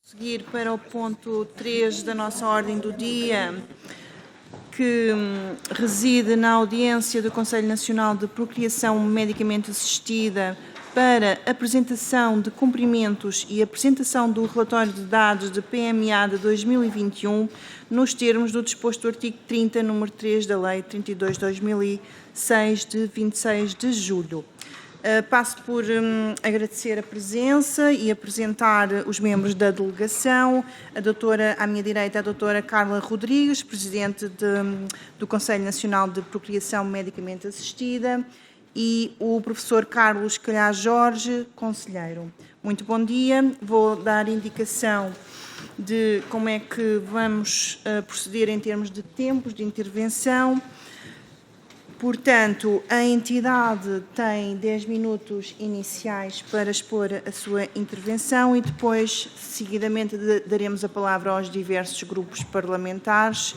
Seguir para o ponto 3 da nossa ordem do dia, que reside na audiência do Conselho Nacional de Procriação Medicamente Assistida para apresentação de cumprimentos e apresentação do relatório de dados de PMA de 2021, nos termos do disposto do artigo 30, número 3 da Lei 32/2006, de 26 de julho. Passo por agradecer a presença e apresentar os membros da delegação. À minha direita, a doutora Carla Rodrigues, presidente do Conselho Nacional de Procriação Medicamente Assistida, e o professor Carlos Calhar Jorge, conselheiro. Muito bom dia. Vou dar indicação de como é que vamos proceder em termos de tempos de intervenção. Portanto, a entidade tem 10 minutos iniciais para expor a sua intervenção e depois, seguidamente, daremos a palavra aos diversos grupos parlamentares,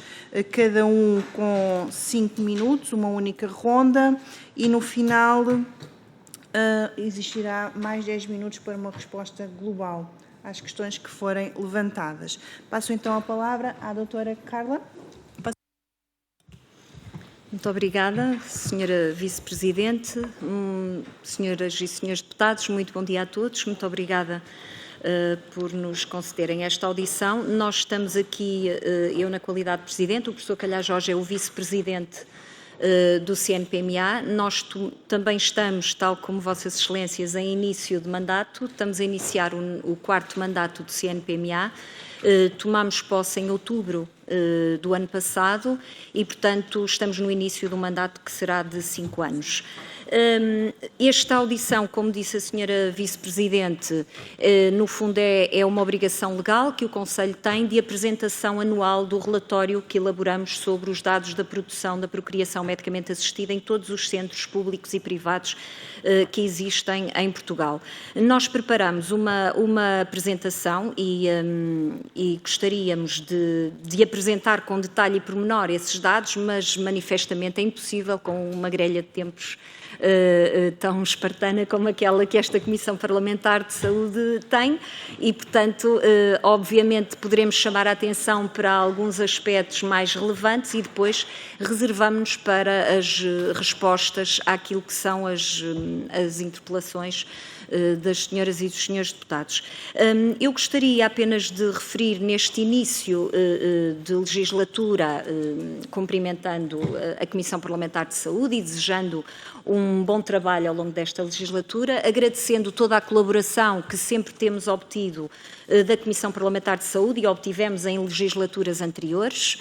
cada um com 5 minutos, uma única ronda, e no final existirá mais 10 minutos para uma resposta global às questões que forem levantadas. Passo então a palavra à doutora Carla. Muito obrigada, Sra. Vice-Presidente, senhoras e senhores deputados, muito bom dia a todos, muito obrigada por nos concederem esta audição. Nós estamos aqui, eu na qualidade de Presidente, o professor Calhar Jorge é o Vice-Presidente do CNPMA. Nós também estamos, tal como Vossas Excelências, em início de mandato, estamos a iniciar o 4º mandato do CNPMA. Tomamos posse em outubro do ano passado e, portanto, estamos no início do mandato que será de 5 anos. Esta audição, como disse a Sra. Vice-Presidente, no fundo é uma obrigação legal que o Conselho tem de apresentação anual do relatório que elaboramos sobre os dados da produção da procriação medicamente assistida em todos os centros públicos e privados que existem em Portugal. Nós preparamos uma apresentação e gostaríamos de apresentar com detalhe e pormenor esses dados, mas manifestamente é impossível com uma grelha de tempos tão espartana como aquela que esta Comissão Parlamentar de Saúde tem e, portanto, obviamente poderemos chamar a atenção para alguns aspectos mais relevantes e depois reservamos-nos para as respostas àquilo que são as interpelações das senhoras e dos senhores deputados. Eu gostaria apenas de referir neste início de legislatura, cumprimentando a Comissão Parlamentar de Saúde e desejando um bom trabalho ao longo desta legislatura, agradecendo toda a colaboração que sempre temos obtido da Comissão Parlamentar de Saúde e obtivemos em legislaturas anteriores,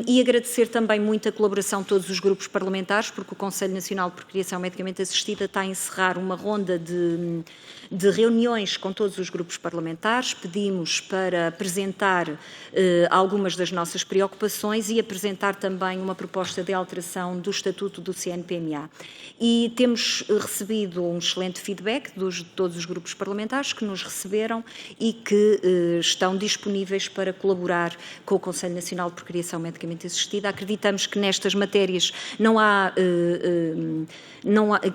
e agradecer também muito a colaboração de todos os grupos parlamentares, porque o Conselho Nacional de Procriação Medicamente Assistida está a encerrar uma ronda de reuniões com todos os grupos parlamentares. Pedimos para apresentar algumas das nossas preocupações e apresentar também uma proposta de alteração do Estatuto do CNPMA. E temos recebido um excelente feedback de todos os grupos parlamentares que nos receberam e que estão disponíveis para colaborar com o Conselho Nacional de Procriação Medicamente Assistida. Acreditamos que nestas matérias não há,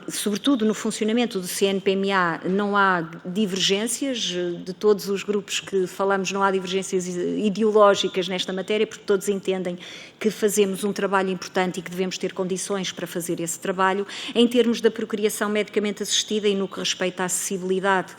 sobretudo no funcionamento do CNPMA, não há divergências de todos os grupos que falamos, não há divergências ideológicas nesta matéria, porque todos entendem que fazemos um trabalho importante e que devemos ter condições para fazer esse trabalho. Em termos da procriação medicamente assistida e no que respeita à acessibilidade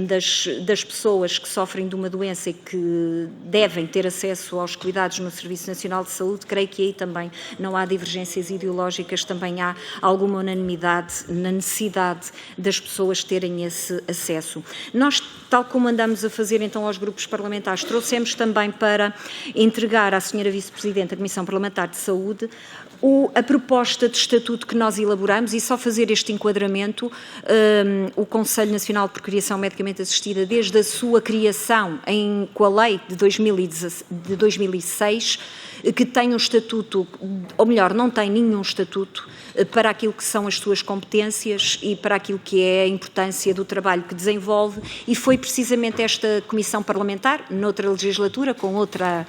das pessoas que sofrem de uma doença e que devem ter acesso aos cuidados no Serviço Nacional de Saúde, creio que aí também não há divergências ideológicas, também há alguma unanimidade na necessidade das pessoas terem esse acesso. Nós, tal como andamos a fazer então aos grupos parlamentares, trouxemos também para entregar à Sra. Vice-Presidente da Comissão Parlamentar de Saúde a proposta de estatuto que nós elaboramos e só fazer este enquadramento, o Conselho Nacional de Procriação Medicamente Assistida, desde a sua criação com a lei de 2006, que tem um estatuto, ou melhor, não tem nenhum estatuto, para aquilo que são as suas competências e para aquilo que é a importância do trabalho que desenvolve, e foi precisamente esta Comissão Parlamentar, noutra legislatura, com outra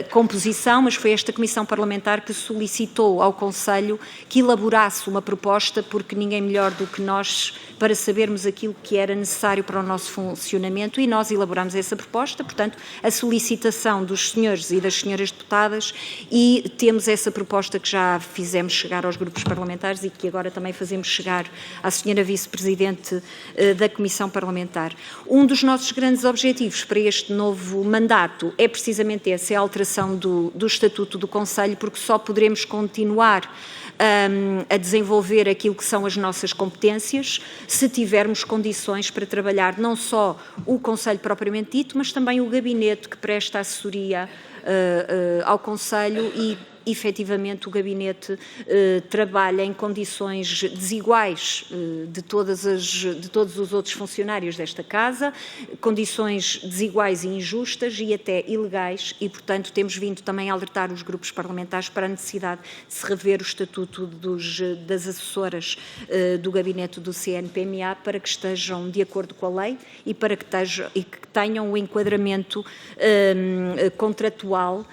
composição, mas foi esta Comissão Parlamentar que solicitou ao Conselho que elaborasse uma proposta, porque ninguém melhor do que nós para sabermos aquilo que era necessário para o nosso funcionamento, e nós elaboramos essa proposta, portanto, a solicitação dos senhores e das senhoras deputadas, e temos essa proposta que já fizemos chegar aos grupos parlamentares e que agora também fazemos chegar à senhora Vice-Presidente da Comissão Parlamentar. Um dos nossos grandes objetivos para este novo mandato é precisamente esse, é a alteração do Estatuto do Conselho, porque só poderemos continuar a desenvolver aquilo que são as nossas competências se tivermos condições para trabalhar não só o Conselho propriamente dito, mas também o gabinete que presta assessoria ao Conselho, e efetivamente o gabinete trabalha em condições desiguais de todos os outros funcionários desta Casa, condições desiguais e injustas e até ilegais, e portanto temos vindo também a alertar os grupos parlamentares para a necessidade de se rever o estatuto das assessoras do gabinete do CNPMA para que estejam de acordo com a lei e para que tenham o enquadramento contratual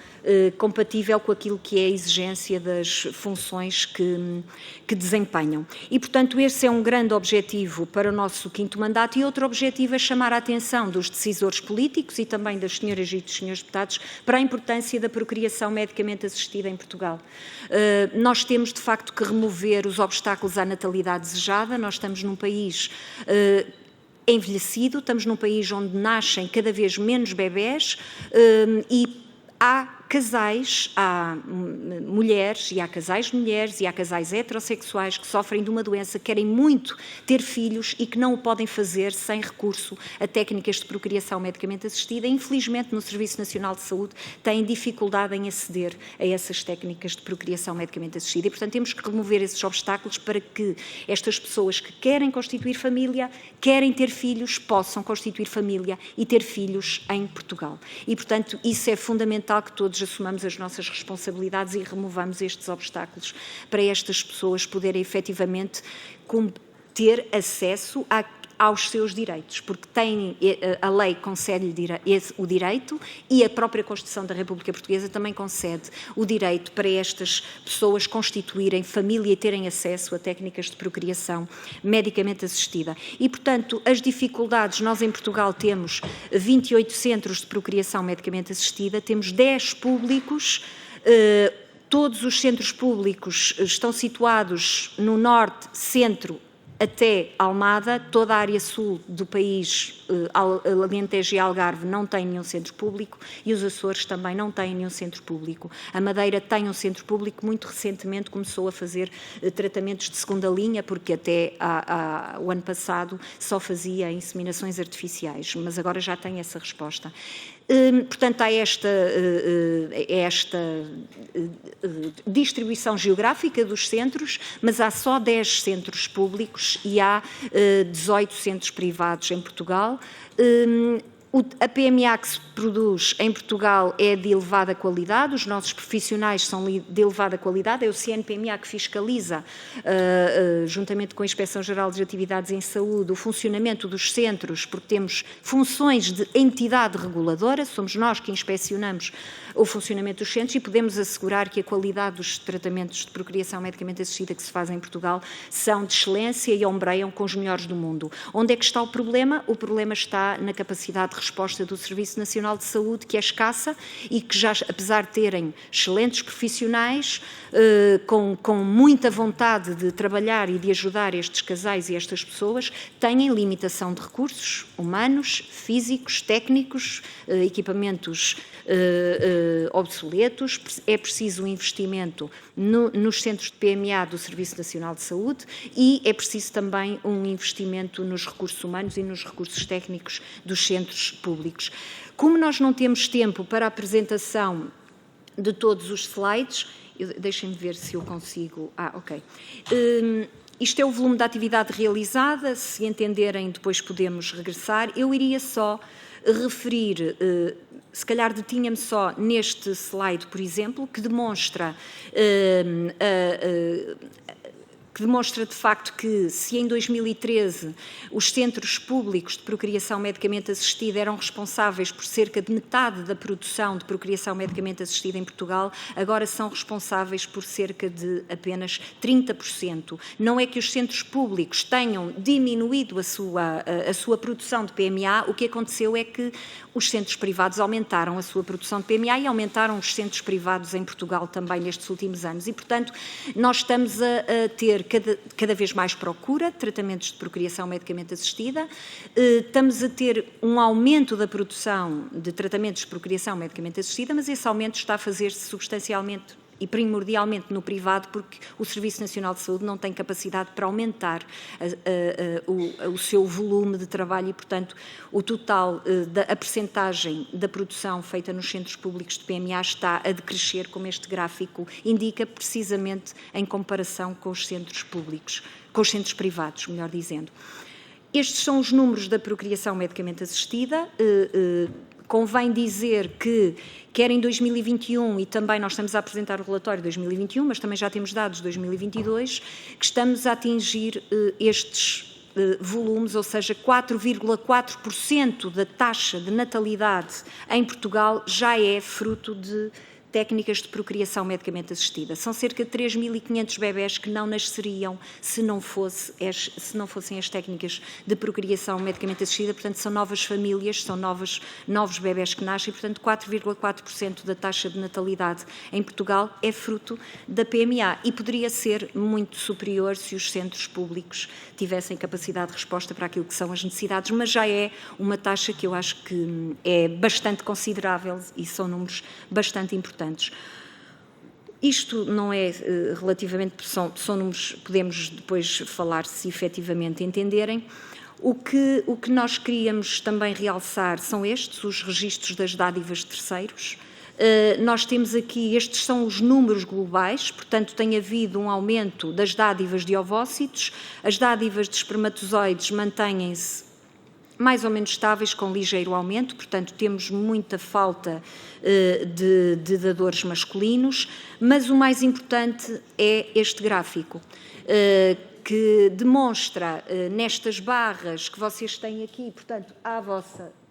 compatível com aquilo que é a exigência das funções que desempenham. E, portanto, esse é um grande objetivo para o nosso 5º mandato, e outro objetivo é chamar a atenção dos decisores políticos e também das senhoras e dos senhores deputados para a importância da procriação medicamente assistida em Portugal. Nós temos, de facto, que remover os obstáculos à natalidade desejada. Nós estamos num país envelhecido, estamos num país onde nascem cada vez menos bebés e há casais, há mulheres, e há casais de mulheres, e há casais heterossexuais que sofrem de uma doença, que querem muito ter filhos e que não o podem fazer sem recurso a técnicas de procriação medicamente assistida. Infelizmente, no Serviço Nacional de Saúde, têm dificuldade em aceder a essas técnicas de procriação medicamente assistida, e, portanto, temos que remover esses obstáculos para que estas pessoas que querem constituir família, querem ter filhos, possam constituir família e ter filhos em Portugal. E, portanto, isso é fundamental, que todos assumamos as nossas responsabilidades e removamos estes obstáculos para estas pessoas poderem efetivamente ter acesso aos seus direitos, porque a lei concede-lhe o direito, e a própria Constituição da República Portuguesa também concede o direito para estas pessoas constituírem família e terem acesso a técnicas de procriação medicamente assistida. E, portanto, as dificuldades, nós em Portugal temos 28 centros de procriação medicamente assistida, temos 10 públicos. Todos os centros públicos estão situados no norte, centro, até Almada. Toda a área sul do país, Alentejo e Algarve, não tem nenhum centro público, e os Açores também não têm nenhum centro público. A Madeira tem um centro público, muito recentemente começou a fazer tratamentos de segunda linha, porque até o ano passado só fazia inseminações artificiais, mas agora já tem essa resposta. Portanto, há esta distribuição geográfica dos centros, mas há só 10 centros públicos e há 18 centros privados em Portugal. A PMA que se produz em Portugal é de elevada qualidade, os nossos profissionais são de elevada qualidade, é o CNPMA que fiscaliza, juntamente com a Inspeção-Geral das Atividades em Saúde, o funcionamento dos centros, porque temos funções de entidade reguladora, somos nós que inspecionamos o funcionamento dos centros e podemos assegurar que a qualidade dos tratamentos de procriação medicamente assistida que se fazem em Portugal são de excelência e ombreiam com os melhores do mundo. Onde é que está o problema? O problema está na capacidade de resposta do Serviço Nacional de Saúde, que é escassa e que já, apesar de terem excelentes profissionais, com muita vontade de trabalhar e de ajudar estes casais e estas pessoas, têm limitação de recursos humanos, físicos, técnicos, equipamentos obsoletos. É preciso um investimento nos centros de PMA do Serviço Nacional de Saúde e é preciso também um investimento nos recursos humanos e nos recursos técnicos dos centros públicos. Como nós não temos tempo para a apresentação de todos os slides, deixem-me ver se eu consigo... ok. Isto é o volume da atividade realizada, se entenderem depois podemos regressar. Eu iria só referir, se calhar detinha-me só neste slide, por exemplo, que demonstra que demonstra de facto que se em 2013 os centros públicos de procriação medicamente assistida eram responsáveis por cerca de metade da produção de procriação medicamente assistida em Portugal, agora são responsáveis por cerca de apenas 30%. Não é que os centros públicos tenham diminuído a sua produção de PMA, o que aconteceu é que os centros privados aumentaram a sua produção de PMA e aumentaram os centros privados em Portugal também nestes últimos anos. E, portanto, nós estamos a ter cada vez mais procura de tratamentos de procriação medicamente assistida, estamos a ter um aumento da produção de tratamentos de procriação medicamente assistida, mas esse aumento está a fazer-se substancialmente e primordialmente no privado, porque o Serviço Nacional de Saúde não tem capacidade para aumentar o seu volume de trabalho e, portanto, o total, a percentagem da produção feita nos centros públicos de PMA está a decrescer, como este gráfico indica, precisamente em comparação com os centros públicos, com os centros privados, melhor dizendo. Estes são os números da procriação medicamente assistida. Convém dizer que, quer em 2021, e também nós estamos a apresentar o relatório de 2021, mas também já temos dados de 2022, que estamos a atingir estes volumes, ou seja, 4,4% da taxa de natalidade em Portugal já é fruto de técnicas de procriação medicamente assistida. São cerca de 3.500 bebés que não nasceriam se não fossem as técnicas de procriação medicamente assistida, portanto são novas famílias, são novos bebés que nascem, portanto 4,4% da taxa de natalidade em Portugal é fruto da PMA e poderia ser muito superior se os centros públicos tivessem capacidade de resposta para aquilo que são as necessidades, mas já é uma taxa que eu acho que é bastante considerável e são números bastante importantes. Isto não é relativamente, são números, podemos depois falar se efetivamente entenderem. O que nós queríamos também realçar são estes, os registros das dádivas de terceiros. Nós temos aqui, estes são os números globais, portanto tem havido um aumento das dádivas de ovócitos, as dádivas de espermatozoides mantêm-se mais ou menos estáveis, com ligeiro aumento, portanto temos muita falta de dadores masculinos, mas o mais importante é este gráfico, que demonstra nestas barras que vocês têm aqui, portanto,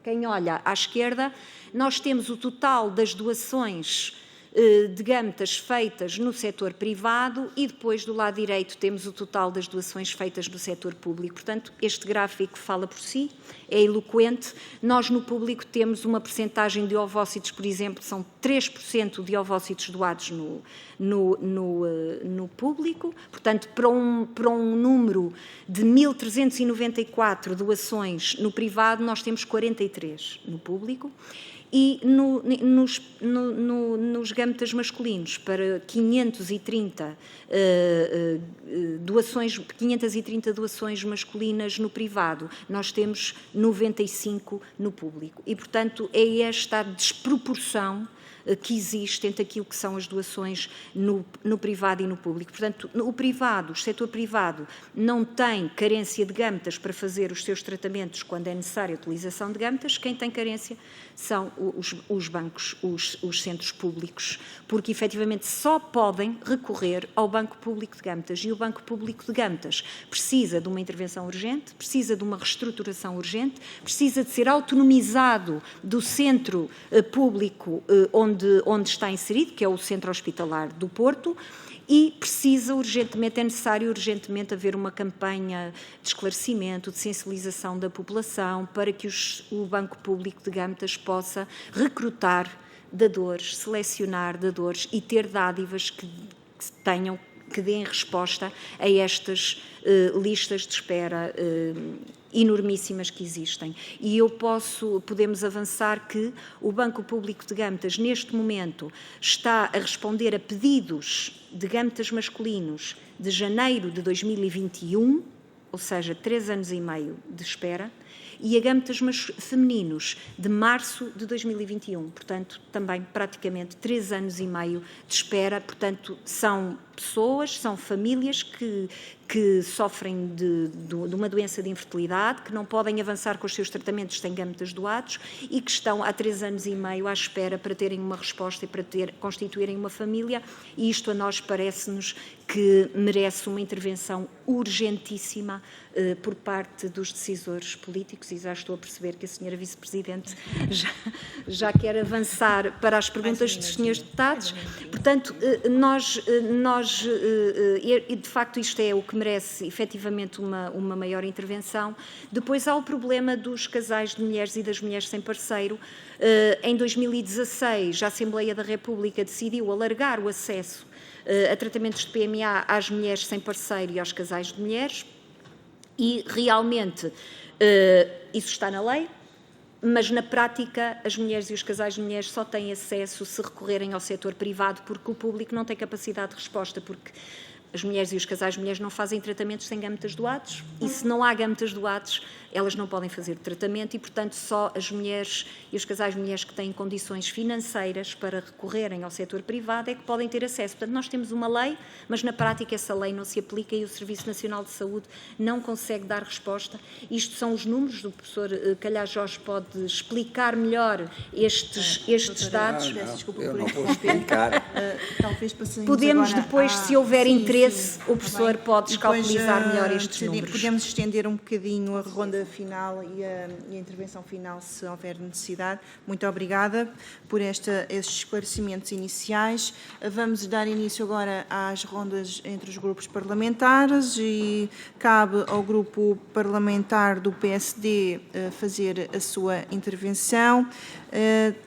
quem olha à esquerda, nós temos o total das doações de gametas feitas no setor privado e depois do lado direito temos o total das doações feitas no setor público. Portanto, este gráfico fala por si, é eloquente. Nós no público temos uma percentagem de ovócitos, por exemplo, são 3% de ovócitos doados no público, portanto, para um número de 1.394 doações no privado, nós temos 43 no público. E nos gametas masculinos, para 530 doações masculinas no privado, nós temos 95 no público. E, portanto, é esta a desproporção que existe entre aquilo que são as doações no privado e no público. Portanto, o setor privado não tem carência de gametas para fazer os seus tratamentos quando é necessária a utilização de gametas, quem tem carência são os bancos, os centros públicos, porque efetivamente só podem recorrer ao Banco Público de Gametas e o Banco Público de Gametas precisa de uma intervenção urgente, precisa de uma reestruturação urgente, precisa de ser autonomizado do centro público onde está inserido, que é o Centro Hospitalar do Porto, e precisa urgentemente, é necessário urgentemente haver uma campanha de esclarecimento, de sensibilização da população, para que o Banco Público de Gametas possa recrutar dadores, selecionar dadores e ter dádivas que deem resposta a estas listas de espera enormíssimas que existem. E podemos avançar que o Banco Público de Gametas, neste momento, está a responder a pedidos de gametas masculinos de janeiro de 2021, ou seja, 3 anos e meio de espera, e a gametas femininos de março de 2021. Portanto, também praticamente 3 anos e meio de espera. Portanto, são pessoas, são famílias que sofrem de uma doença de infertilidade, que não podem avançar com os seus tratamentos sem gametas doados e que estão há 3 anos e meio à espera para terem uma resposta e para constituírem uma família, e isto a nós parece-nos que merece uma intervenção urgentíssima por parte dos decisores políticos, e já estou a perceber que a senhora Vice-Presidente já quer avançar para as perguntas dos senhores deputados. Portanto, e de facto isto é o que merece efetivamente uma maior intervenção. Depois há o problema dos casais de mulheres e das mulheres sem parceiro. Em 2016, a Assembleia da República decidiu alargar o acesso a tratamentos de PMA às mulheres sem parceiro e aos casais de mulheres, e realmente isso está na lei, mas na prática as mulheres e os casais de mulheres só têm acesso se recorrerem ao setor privado, porque o público não tem capacidade de resposta, porque as mulheres e os casais de mulheres não fazem tratamentos sem gametas doados, e se não há gametas doados, elas não podem fazer tratamento, e portanto só as mulheres e os casais de mulheres que têm condições financeiras para recorrerem ao setor privado é que podem ter acesso. Portanto, nós temos uma lei, mas na prática essa lei não se aplica e o Serviço Nacional de Saúde não consegue dar resposta. Isto são os números, o professor Calhar Jorge pode explicar melhor estes dados. Desculpa por interromper. Talvez podemos depois, se houver interesse, o professor pode escalpelizar melhor estes números. Podemos estender um bocadinho a ronda final e a intervenção final, se houver necessidade. Muito obrigada por estes esclarecimentos iniciais. Vamos dar início agora às rondas entre os grupos parlamentares e cabe ao grupo parlamentar do PSD fazer a sua intervenção.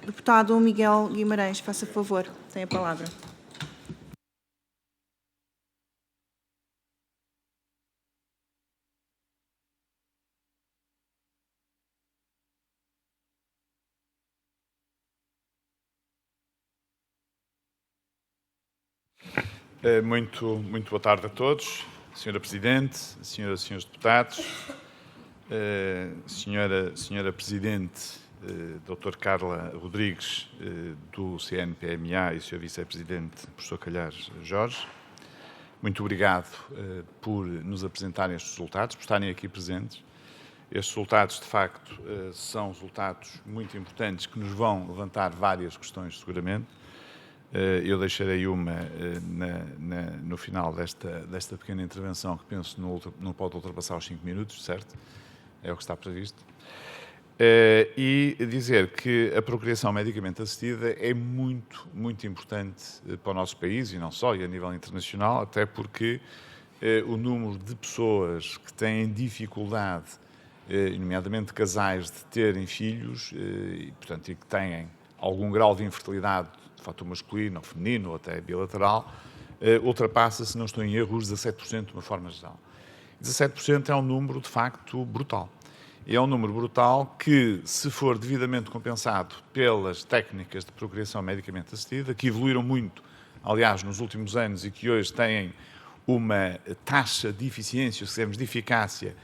Deputado Miguel Guimarães, faça favor, tem a palavra. Muito boa tarde a todos, Sra. Presidente, Sras. e Srs. Deputados, Sra. Presidente, Dr. Carla Rodrigues, do CNPMA, e Sr. Vice-Presidente, Professor Calhar Jorge. Muito obrigado por nos apresentarem estes resultados, por estarem aqui presentes. Estes resultados, de facto, são resultados muito importantes que nos vão levantar várias questões, seguramente. Eu deixarei uma no final desta pequena intervenção, que penso não pode ultrapassar os 5 minutos, certo? É o que está previsto. E dizer que a procriação medicamente assistida é muito importante para o nosso país, e não só, e a nível internacional, até porque o número de pessoas que têm dificuldade, nomeadamente casais, de terem filhos, e que têm algum grau de infertilidade, fator masculino ou feminino, ou até bilateral, ultrapassa, se não estou em erro, os 17% de uma forma geral. 17% é um número, de facto, brutal. E é um número brutal que, se for devidamente compensado pelas técnicas de procriação medicamente assistida, que evoluíram muito, aliás, nos últimos anos, e que hoje têm uma taxa de eficiência, se quisermos, de eficácia,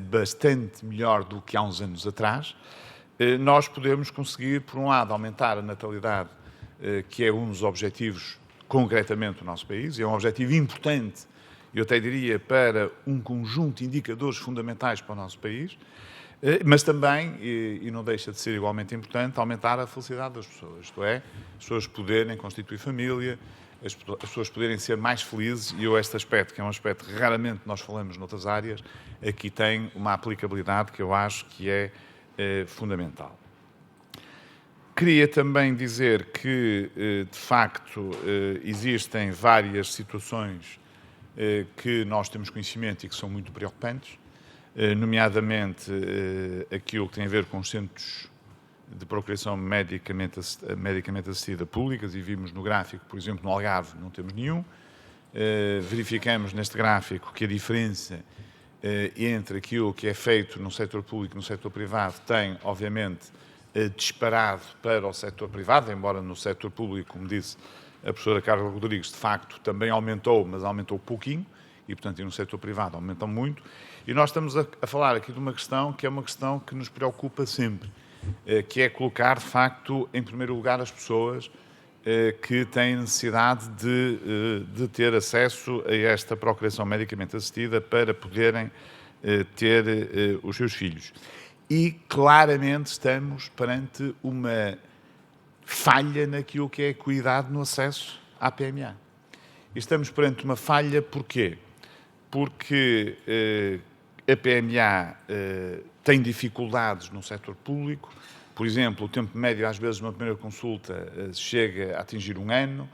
bastante melhor do que há uns anos atrás, nós podemos conseguir, por um lado, aumentar a natalidade, que é um dos objetivos, concretamente, do nosso país, e é um objetivo importante, eu até diria, para um conjunto de indicadores fundamentais para o nosso país, mas também, e não deixa de ser igualmente importante, aumentar a felicidade das pessoas, isto é, as pessoas poderem constituir família, as pessoas poderem ser mais felizes, e este aspecto, que é um aspecto que raramente nós falamos noutras áreas, aqui tem uma aplicabilidade que eu acho que é fundamental. Queria também dizer que, de facto, existem várias situações que nós temos conhecimento e que são muito preocupantes, nomeadamente aquilo que tem a ver com os centros de procriação medicamente assistida públicas, e vimos no gráfico, por exemplo, no Algarve não temos nenhum. Verificamos neste gráfico que a diferença entre aquilo que é feito no setor público e no setor privado tem, obviamente, disparado para o setor privado, embora no setor público, como disse a professora Carla Rodrigues, de facto também aumentou, mas aumentou pouquinho, e, portanto, e no setor privado aumentam muito. E nós estamos a falar aqui de uma questão que é uma questão que nos preocupa sempre, que é colocar, de facto, em primeiro lugar as pessoas que têm necessidade de ter acesso a esta procriação medicamente assistida para poderem ter os seus filhos. E claramente estamos perante uma falha naquilo que é a equidade no acesso à PMA. E estamos perante uma falha porquê? Porque a PMA tem dificuldades no setor público. Por exemplo, o tempo médio, às vezes, de uma primeira consulta chega a atingir 1 ano.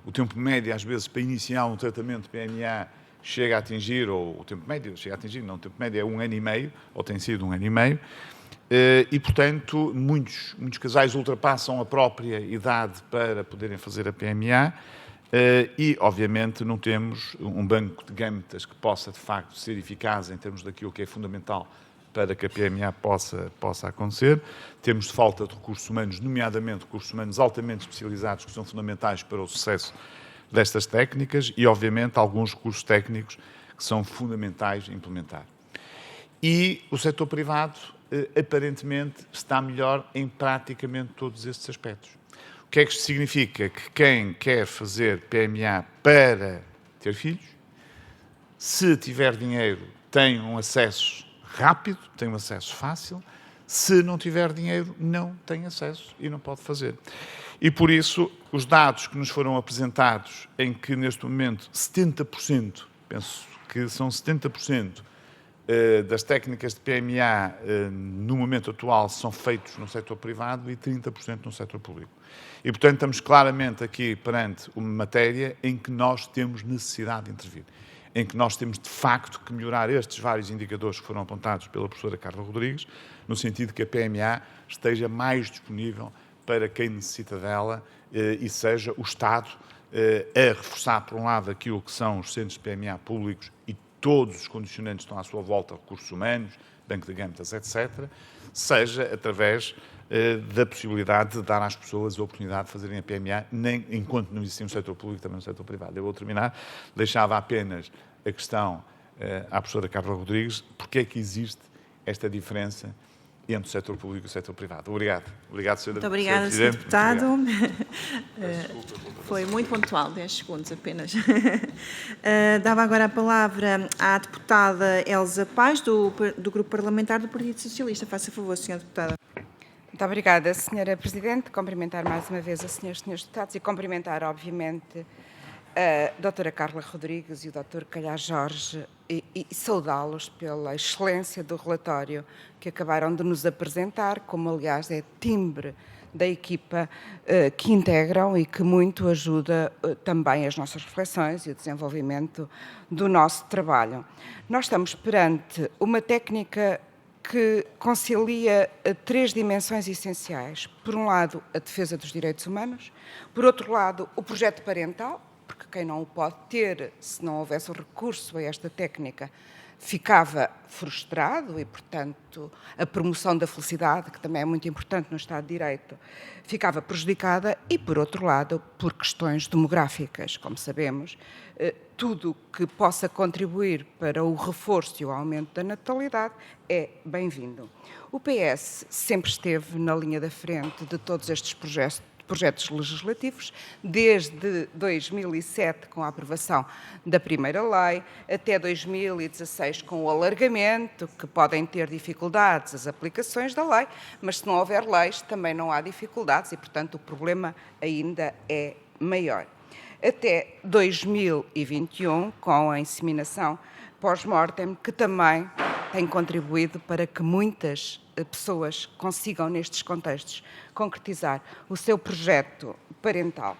O tempo médio, às vezes, para iniciar um tratamento de PMA chega a atingir, ou o tempo médio chega a atingir, não, o tempo médio é 1 ano e meio, ou tem sido 1 ano e meio. E, portanto, muitos casais ultrapassam a própria idade para poderem fazer a PMA e, obviamente, não temos um banco de gametas que possa, de facto, ser eficaz em termos daquilo que é fundamental para que a PMA possa acontecer. Temos falta de recursos humanos, nomeadamente recursos humanos altamente especializados, que são fundamentais para o sucesso destas técnicas e, obviamente, alguns recursos técnicos que são fundamentais a implementar. E o setor privado, aparentemente, está melhor em praticamente todos estes aspectos. O que é que isto significa? Que quem quer fazer PMA para ter filhos, se tiver dinheiro, tem um acesso rápido, tem um acesso fácil. Se não tiver dinheiro, não tem acesso e não pode fazer. E, por isso, os dados que nos foram apresentados, em que, neste momento, 70%, penso que são 70%, das técnicas de PMA no momento atual são feitos no setor privado e 30% no setor público. E, portanto, estamos claramente aqui perante uma matéria em que nós temos necessidade de intervir, em que nós temos, de facto, que melhorar estes vários indicadores que foram apontados pela professora Carla Rodrigues, no sentido de que a PMA esteja mais disponível para quem necessita dela e seja o Estado a reforçar, por um lado, aquilo que são os centros de PMA públicos e todos os condicionantes que estão à sua volta, recursos humanos, banco de gametas, etc., seja através da possibilidade de dar às pessoas a oportunidade de fazerem a PMA, nem enquanto não existia no setor público, também no setor privado. Eu vou terminar, deixava apenas a questão à professora Carla Rodrigues, porque é que existe esta diferença entre o setor público e o setor privado. Obrigado. Obrigado, Sr. Muito obrigada, Sr. Deputado. Foi muito pontual, 10 segundos apenas. Dava agora a palavra à deputada Elsa Paz, do Grupo Parlamentar do Partido Socialista. Faça favor, Sra. Deputada. Muito obrigada, Sra. Presidente. Cumprimentar mais uma vez a Srs. e Srs. Deputados e cumprimentar, obviamente, a doutora Carla Rodrigues e o Dr. Calhar Jorge e saudá-los pela excelência do relatório que acabaram de nos apresentar, como aliás é timbre da equipa que integram e que muito ajuda também as nossas reflexões e o desenvolvimento do nosso trabalho. Nós estamos perante uma técnica que concilia 3 dimensões essenciais. Por um lado, a defesa dos direitos humanos, por outro lado, o projeto parental, porque quem não o pode ter, se não houvesse o recurso a esta técnica, ficava frustrado e, portanto, a promoção da felicidade, que também é muito importante no Estado de Direito, ficava prejudicada e, por outro lado, por questões demográficas. Como sabemos, tudo que possa contribuir para o reforço e o aumento da natalidade é bem-vindo. O PS sempre esteve na linha da frente de todos estes projetos legislativos, desde 2007, com a aprovação da primeira lei, até 2016, com o alargamento, que podem ter dificuldades as aplicações da lei, mas se não houver leis, também não há dificuldades e, portanto, o problema ainda é maior. Até 2021, com a inseminação pós-mortem, que também tem contribuído para que muitas pessoas consigam, nestes contextos, concretizar o seu projeto parental.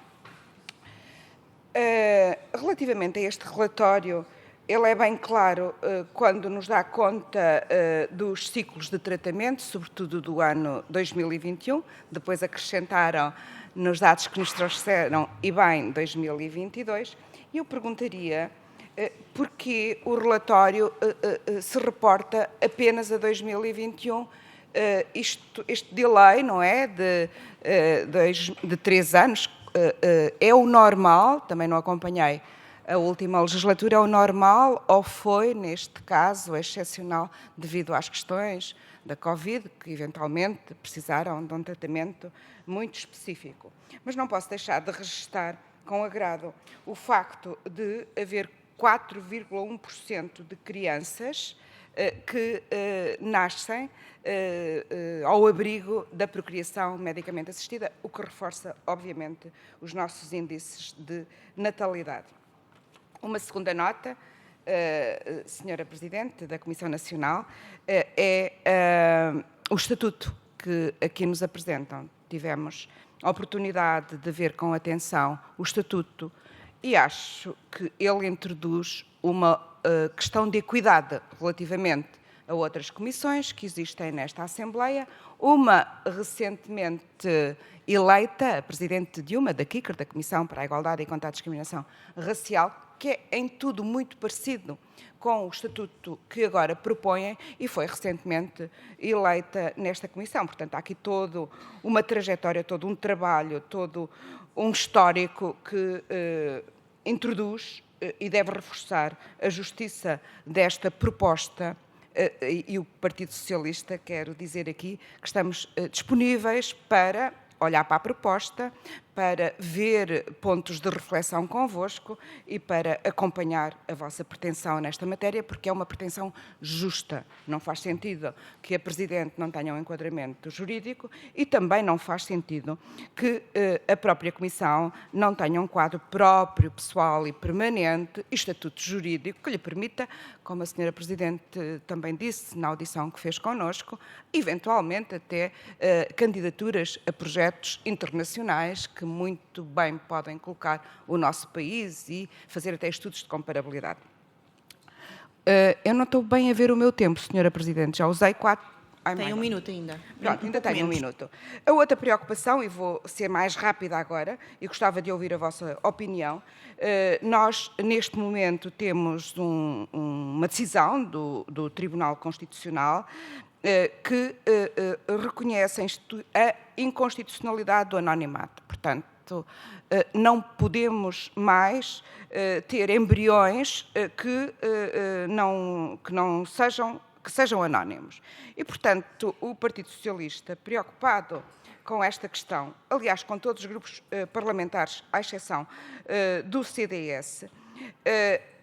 Relativamente a este relatório, ele é bem claro quando nos dá conta dos ciclos de tratamento, sobretudo do ano 2021, depois acrescentaram nos dados que nos trouxeram, e bem, 2022, e eu perguntaria porque o relatório se reporta apenas a 2021, este delay, não é, de 3 anos, é o normal, também não acompanhei a última legislatura, é o normal ou foi, neste caso, excepcional devido às questões da Covid, que eventualmente precisaram de um tratamento muito específico. Mas não posso deixar de registar com agrado o facto de haver 4,1% de crianças que nascem ao abrigo da procriação medicamente assistida, o que reforça, obviamente, os nossos índices de natalidade. Uma segunda nota, Senhora Presidente da Comissão Nacional, é o estatuto que aqui nos apresentam. Tivemos a oportunidade de ver com atenção o estatuto e acho que ele introduz uma questão de equidade relativamente a outras comissões que existem nesta Assembleia. Uma recentemente eleita, a Presidente de uma, da KICR, da Comissão para a Igualdade e contra a Discriminação Racial, que é em tudo muito parecido com o estatuto que agora propõem e foi recentemente eleita nesta comissão. Portanto, há aqui toda uma trajetória, todo um trabalho, todo um histórico que introduz e deve reforçar a justiça desta proposta. E o Partido Socialista, quero dizer aqui, que estamos disponíveis para olhar para a proposta, para ver pontos de reflexão convosco e para acompanhar a vossa pretensão nesta matéria, porque é uma pretensão justa. Não faz sentido que a Presidente não tenha um enquadramento jurídico e também não faz sentido que a própria Comissão não tenha um quadro próprio, pessoal e permanente, e estatuto jurídico que lhe permita, como a Sra. Presidente também disse na audição que fez connosco, eventualmente até candidaturas a projetos internacionais que muito bem podem colocar o nosso país e fazer até estudos de comparabilidade. Eu não estou bem a ver o meu tempo, Sra. Presidente, já usei 4... Tem um minuto ainda. Pronto, ainda tenho um minuto. A outra preocupação, e vou ser mais rápida agora, e gostava de ouvir a vossa opinião, nós, neste momento, temos uma decisão do Tribunal Constitucional que reconhece a inconstitucionalidade do anonimato. Portanto, não podemos mais ter embriões que sejam anónimos. E, portanto, o Partido Socialista, preocupado com esta questão, aliás, com todos os grupos parlamentares, à exceção do CDS,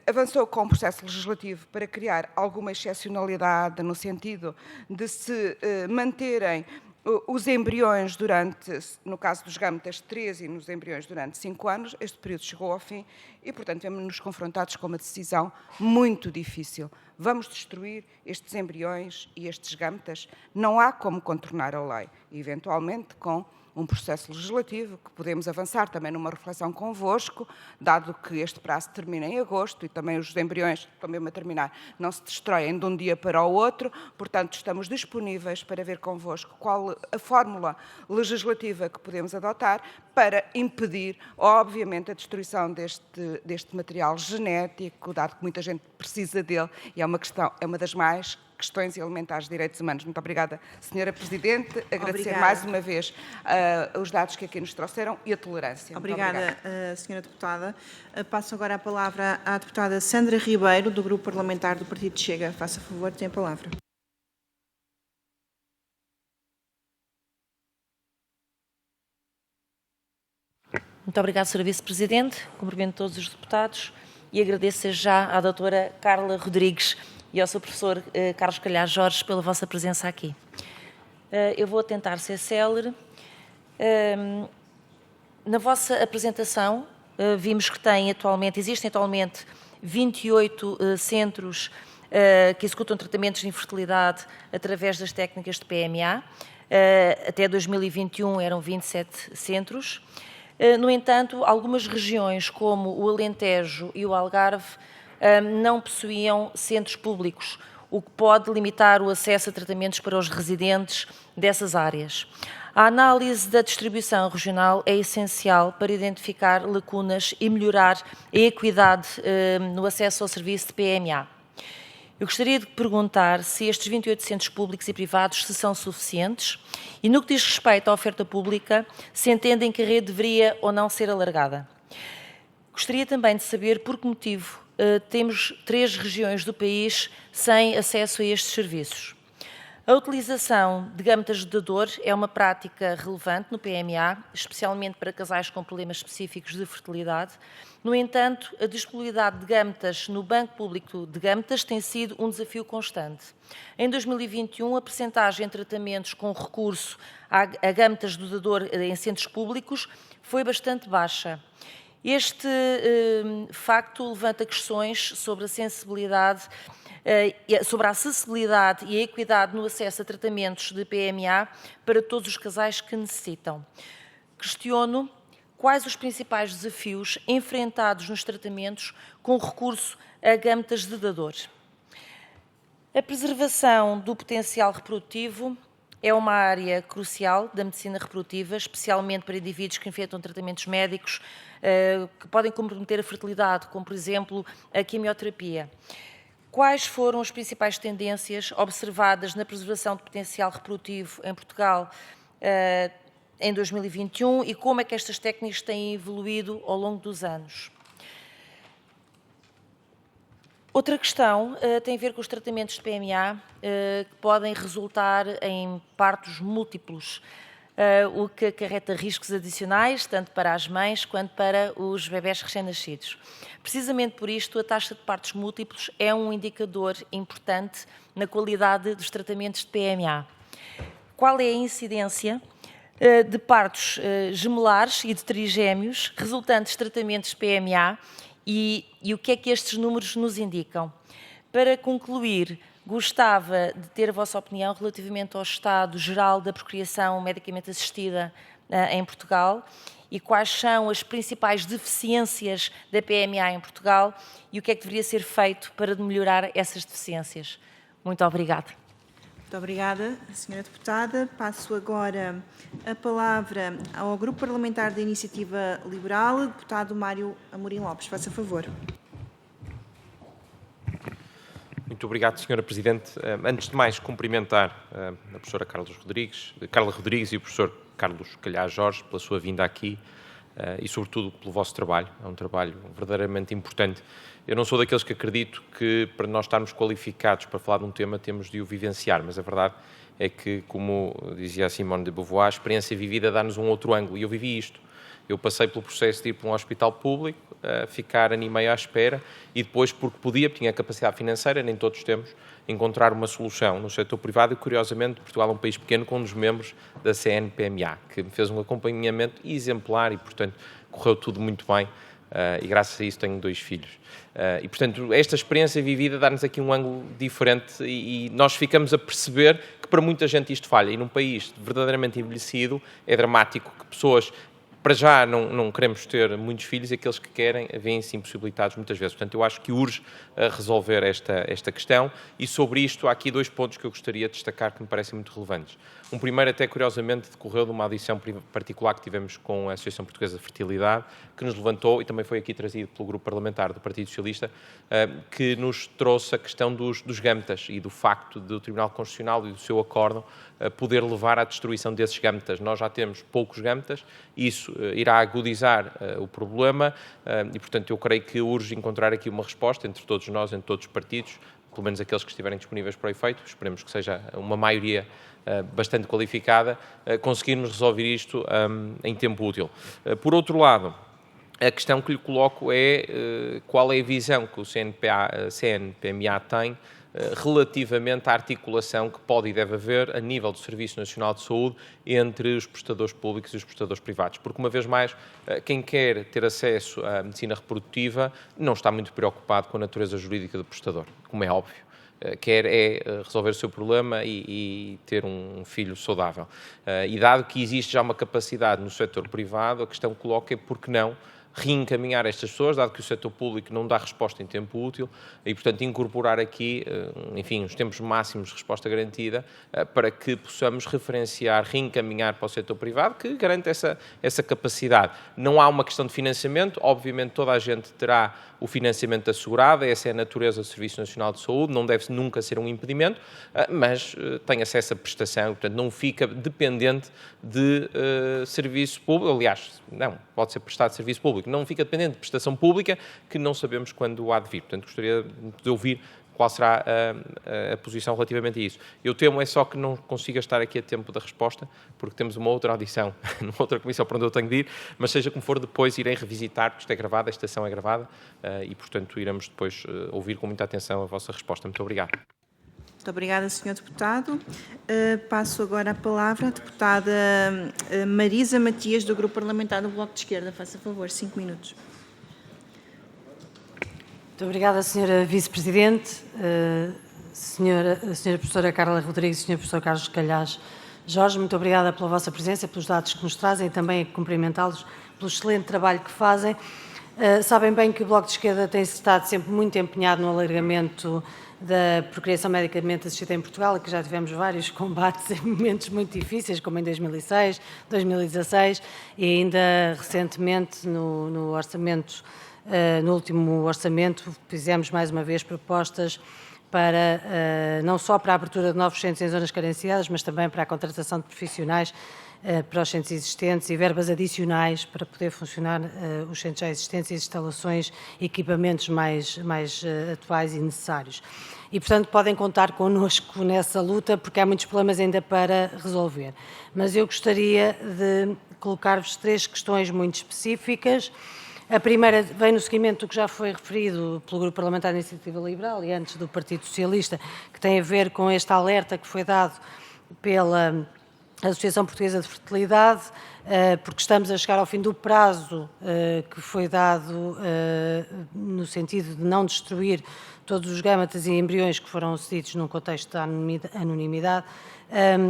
avançou com um processo legislativo para criar alguma excepcionalidade no sentido de se manterem os embriões durante, no caso dos gametas, 3 e nos embriões durante 5 anos. Este período chegou ao fim e, portanto, vemos-nos confrontados com uma decisão muito difícil. Vamos destruir estes embriões e estes gametas? Não há como contornar a lei. E, eventualmente, com um processo legislativo, que podemos avançar também numa reflexão convosco, dado que este prazo termina em agosto e também os embriões, estão mesmo a terminar, não se destroem de um dia para o outro, portanto estamos disponíveis para ver convosco qual a fórmula legislativa que podemos adotar para impedir, obviamente, a destruição deste material genético, dado que muita gente precisa dele e é uma das mais questões elementares de direitos humanos. Muito obrigada, Sra. Presidente. Agradecer mais uma vez os dados que aqui nos trouxeram e a tolerância. Obrigada, Sra. Deputada. Passo agora a palavra à deputada Sandra Ribeiro, do Grupo Parlamentar do Partido Chega. Faça favor, tem a palavra. Muito obrigada, Sra. Vice-Presidente. Cumprimento todos os deputados e agradeço já à doutora Carla Rodrigues e ao seu professor Carlos Calhar Jorge pela vossa presença aqui. Eu vou tentar ser célere. Na vossa apresentação, vimos que existem atualmente 28 centros que executam tratamentos de infertilidade através das técnicas de PMA. Até 2021 eram 27 centros. No entanto, algumas regiões, como o Alentejo e o Algarve, não possuíam centros públicos, o que pode limitar o acesso a tratamentos para os residentes dessas áreas. A análise da distribuição regional é essencial para identificar lacunas e melhorar a equidade no acesso ao serviço de PMA. Eu gostaria de perguntar se estes 28 centros públicos e privados se são suficientes e, no que diz respeito à oferta pública, se entendem que a rede deveria ou não ser alargada. Gostaria também de saber por que motivo temos 3 regiões do país sem acesso a estes serviços. A utilização de gametas de dador é uma prática relevante no PMA, especialmente para casais com problemas específicos de fertilidade. No entanto, a disponibilidade de gametas no Banco Público de Gametas tem sido um desafio constante. Em 2021, a percentagem de tratamentos com recurso a gametas do dador em centros públicos foi bastante baixa. Este facto levanta questões sobre a sensibilidade, sobre a acessibilidade e a equidade no acesso a tratamentos de PMA para todos os casais que necessitam. Questiono quais os principais desafios enfrentados nos tratamentos com recurso a gametas de dador. A preservação do potencial reprodutivo é uma área crucial da medicina reprodutiva, especialmente para indivíduos que enfrentam tratamentos médicos que podem comprometer a fertilidade, como, por exemplo, a quimioterapia. Quais foram as principais tendências observadas na preservação do potencial reprodutivo em Portugal em 2021 e como é que estas técnicas têm evoluído ao longo dos anos? Outra questão tem a ver com os tratamentos de PMA que podem resultar em partos múltiplos, o que acarreta riscos adicionais, tanto para as mães quanto para os bebés recém-nascidos. Precisamente por isto, a taxa de partos múltiplos é um indicador importante na qualidade dos tratamentos de PMA. Qual é a incidência de partos gemelares e de trigêmeos resultantes de tratamentos de PMA e o que é que estes números nos indicam? Para concluir, gostava de ter a vossa opinião relativamente ao estado geral da procriação medicamente assistida em Portugal e quais são as principais deficiências da PMA em Portugal e o que é que deveria ser feito para melhorar essas deficiências. Muito obrigada. Muito obrigada, Sra. Deputada. Passo agora a palavra ao Grupo Parlamentar da Iniciativa Liberal, deputado Mário Amorim Lopes. Faça favor. Muito obrigado, Sra. Presidente. Antes de mais, cumprimentar a professora Carla Rodrigues e o professor Carlos Calhar Jorge pela sua vinda aqui e, sobretudo, pelo vosso trabalho. É um trabalho verdadeiramente importante. Eu não sou daqueles que acredito que, para nós estarmos qualificados para falar de um tema, temos de o vivenciar, mas a verdade é que, como dizia a Simone de Beauvoir, a experiência vivida dá-nos um outro ângulo, e eu vivi isto. Eu passei pelo processo de ir para um hospital público, ficar ano e meio à espera e depois, porque podia, tinha capacidade financeira, nem todos temos, encontrar uma solução no setor privado e, curiosamente, Portugal é um país pequeno com um dos membros da CNPMA, que me fez um acompanhamento exemplar e, portanto, correu tudo muito bem e, graças a isso, tenho 2 filhos. E, portanto, esta experiência vivida dá-nos aqui um ângulo diferente e nós ficamos a perceber que para muita gente isto falha e num país verdadeiramente envelhecido é dramático que pessoas... Para já não queremos ter muitos filhos e aqueles que querem vêm-se impossibilitados muitas vezes. Portanto, eu acho que urge resolver esta questão e sobre isto há aqui 2 pontos que eu gostaria de destacar que me parecem muito relevantes. Um primeiro, até curiosamente, decorreu de uma audição particular que tivemos com a Associação Portuguesa de Fertilidade, que nos levantou, e também foi aqui trazido pelo Grupo Parlamentar do Partido Socialista, que nos trouxe a questão dos gametas e do facto do Tribunal Constitucional e do seu acórdão poder levar à destruição desses gametas. Nós já temos poucos gametas, isso irá agudizar o problema e, portanto, eu creio que urge encontrar aqui uma resposta entre todos nós, entre todos os partidos, pelo menos aqueles que estiverem disponíveis para o efeito, esperemos que seja uma maioria bastante qualificada, conseguirmos resolver isto em tempo útil. Por outro lado, a questão que lhe coloco é qual é a visão que o CNPMA tem relativamente à articulação que pode e deve haver a nível do Serviço Nacional de Saúde entre os prestadores públicos e os prestadores privados. Porque, uma vez mais, quem quer ter acesso à medicina reprodutiva não está muito preocupado com a natureza jurídica do prestador, como é óbvio. Quer resolver o seu problema e ter um filho saudável. E dado que existe já uma capacidade no setor privado, a questão que coloca é por que não reencaminhar estas pessoas, dado que o setor público não dá resposta em tempo útil e, portanto, incorporar aqui, enfim, os tempos máximos de resposta garantida para que possamos referenciar, reencaminhar para o setor privado que garante essa capacidade. Não há uma questão de financiamento, obviamente toda a gente terá o financiamento assegurado, essa é a natureza do Serviço Nacional de Saúde, não deve nunca ser um impedimento, mas tem acesso à prestação, portanto não fica dependente de serviço público, aliás, não, pode ser prestado serviço público, público. Não fica dependente de prestação pública, que não sabemos quando há de vir. Portanto, gostaria de ouvir qual será a posição relativamente a isso. Eu temo é só que não consiga estar aqui a tempo da resposta, porque temos uma outra audição, numa outra comissão para onde eu tenho de ir, mas seja como for, depois irei revisitar, porque isto é gravado, esta sessão é gravada, e, portanto, iremos depois ouvir com muita atenção a vossa resposta. Muito obrigado. Muito obrigada, Sr. Deputado. Passo agora a palavra à deputada Marisa Matias, do Grupo Parlamentar do Bloco de Esquerda. Faça favor, 5 minutos. Muito obrigada, Sra. Vice-Presidente, Sra. Professora Carla Rodrigues e Sr. Professor Carlos Calhás Jorge, muito obrigada pela vossa presença, pelos dados que nos trazem e também cumprimentá-los pelo excelente trabalho que fazem. Sabem bem que o Bloco de Esquerda tem estado sempre muito empenhado no alargamento da procriação medicamente assistida em Portugal, e que já tivemos vários combates em momentos muito difíceis, como em 2006, 2016 e ainda recentemente no orçamento. No último orçamento fizemos mais uma vez propostas para, não só para a abertura de novos centros em zonas carenciadas, mas também para a contratação de profissionais para os centros existentes e verbas adicionais para poder funcionar os centros já existentes e instalações e equipamentos mais atuais e necessários. E, portanto, podem contar connosco nessa luta, porque há muitos problemas ainda para resolver. Mas eu gostaria de colocar-vos 3 questões muito específicas. A primeira vem no seguimento do que já foi referido pelo Grupo Parlamentar da Iniciativa Liberal e antes do Partido Socialista, que tem a ver com este alerta que foi dado pela Associação Portuguesa de Fertilidade, porque estamos a chegar ao fim do prazo que foi dado no sentido de não destruir todos os gâmetas e embriões que foram cedidos num contexto de anonimidade,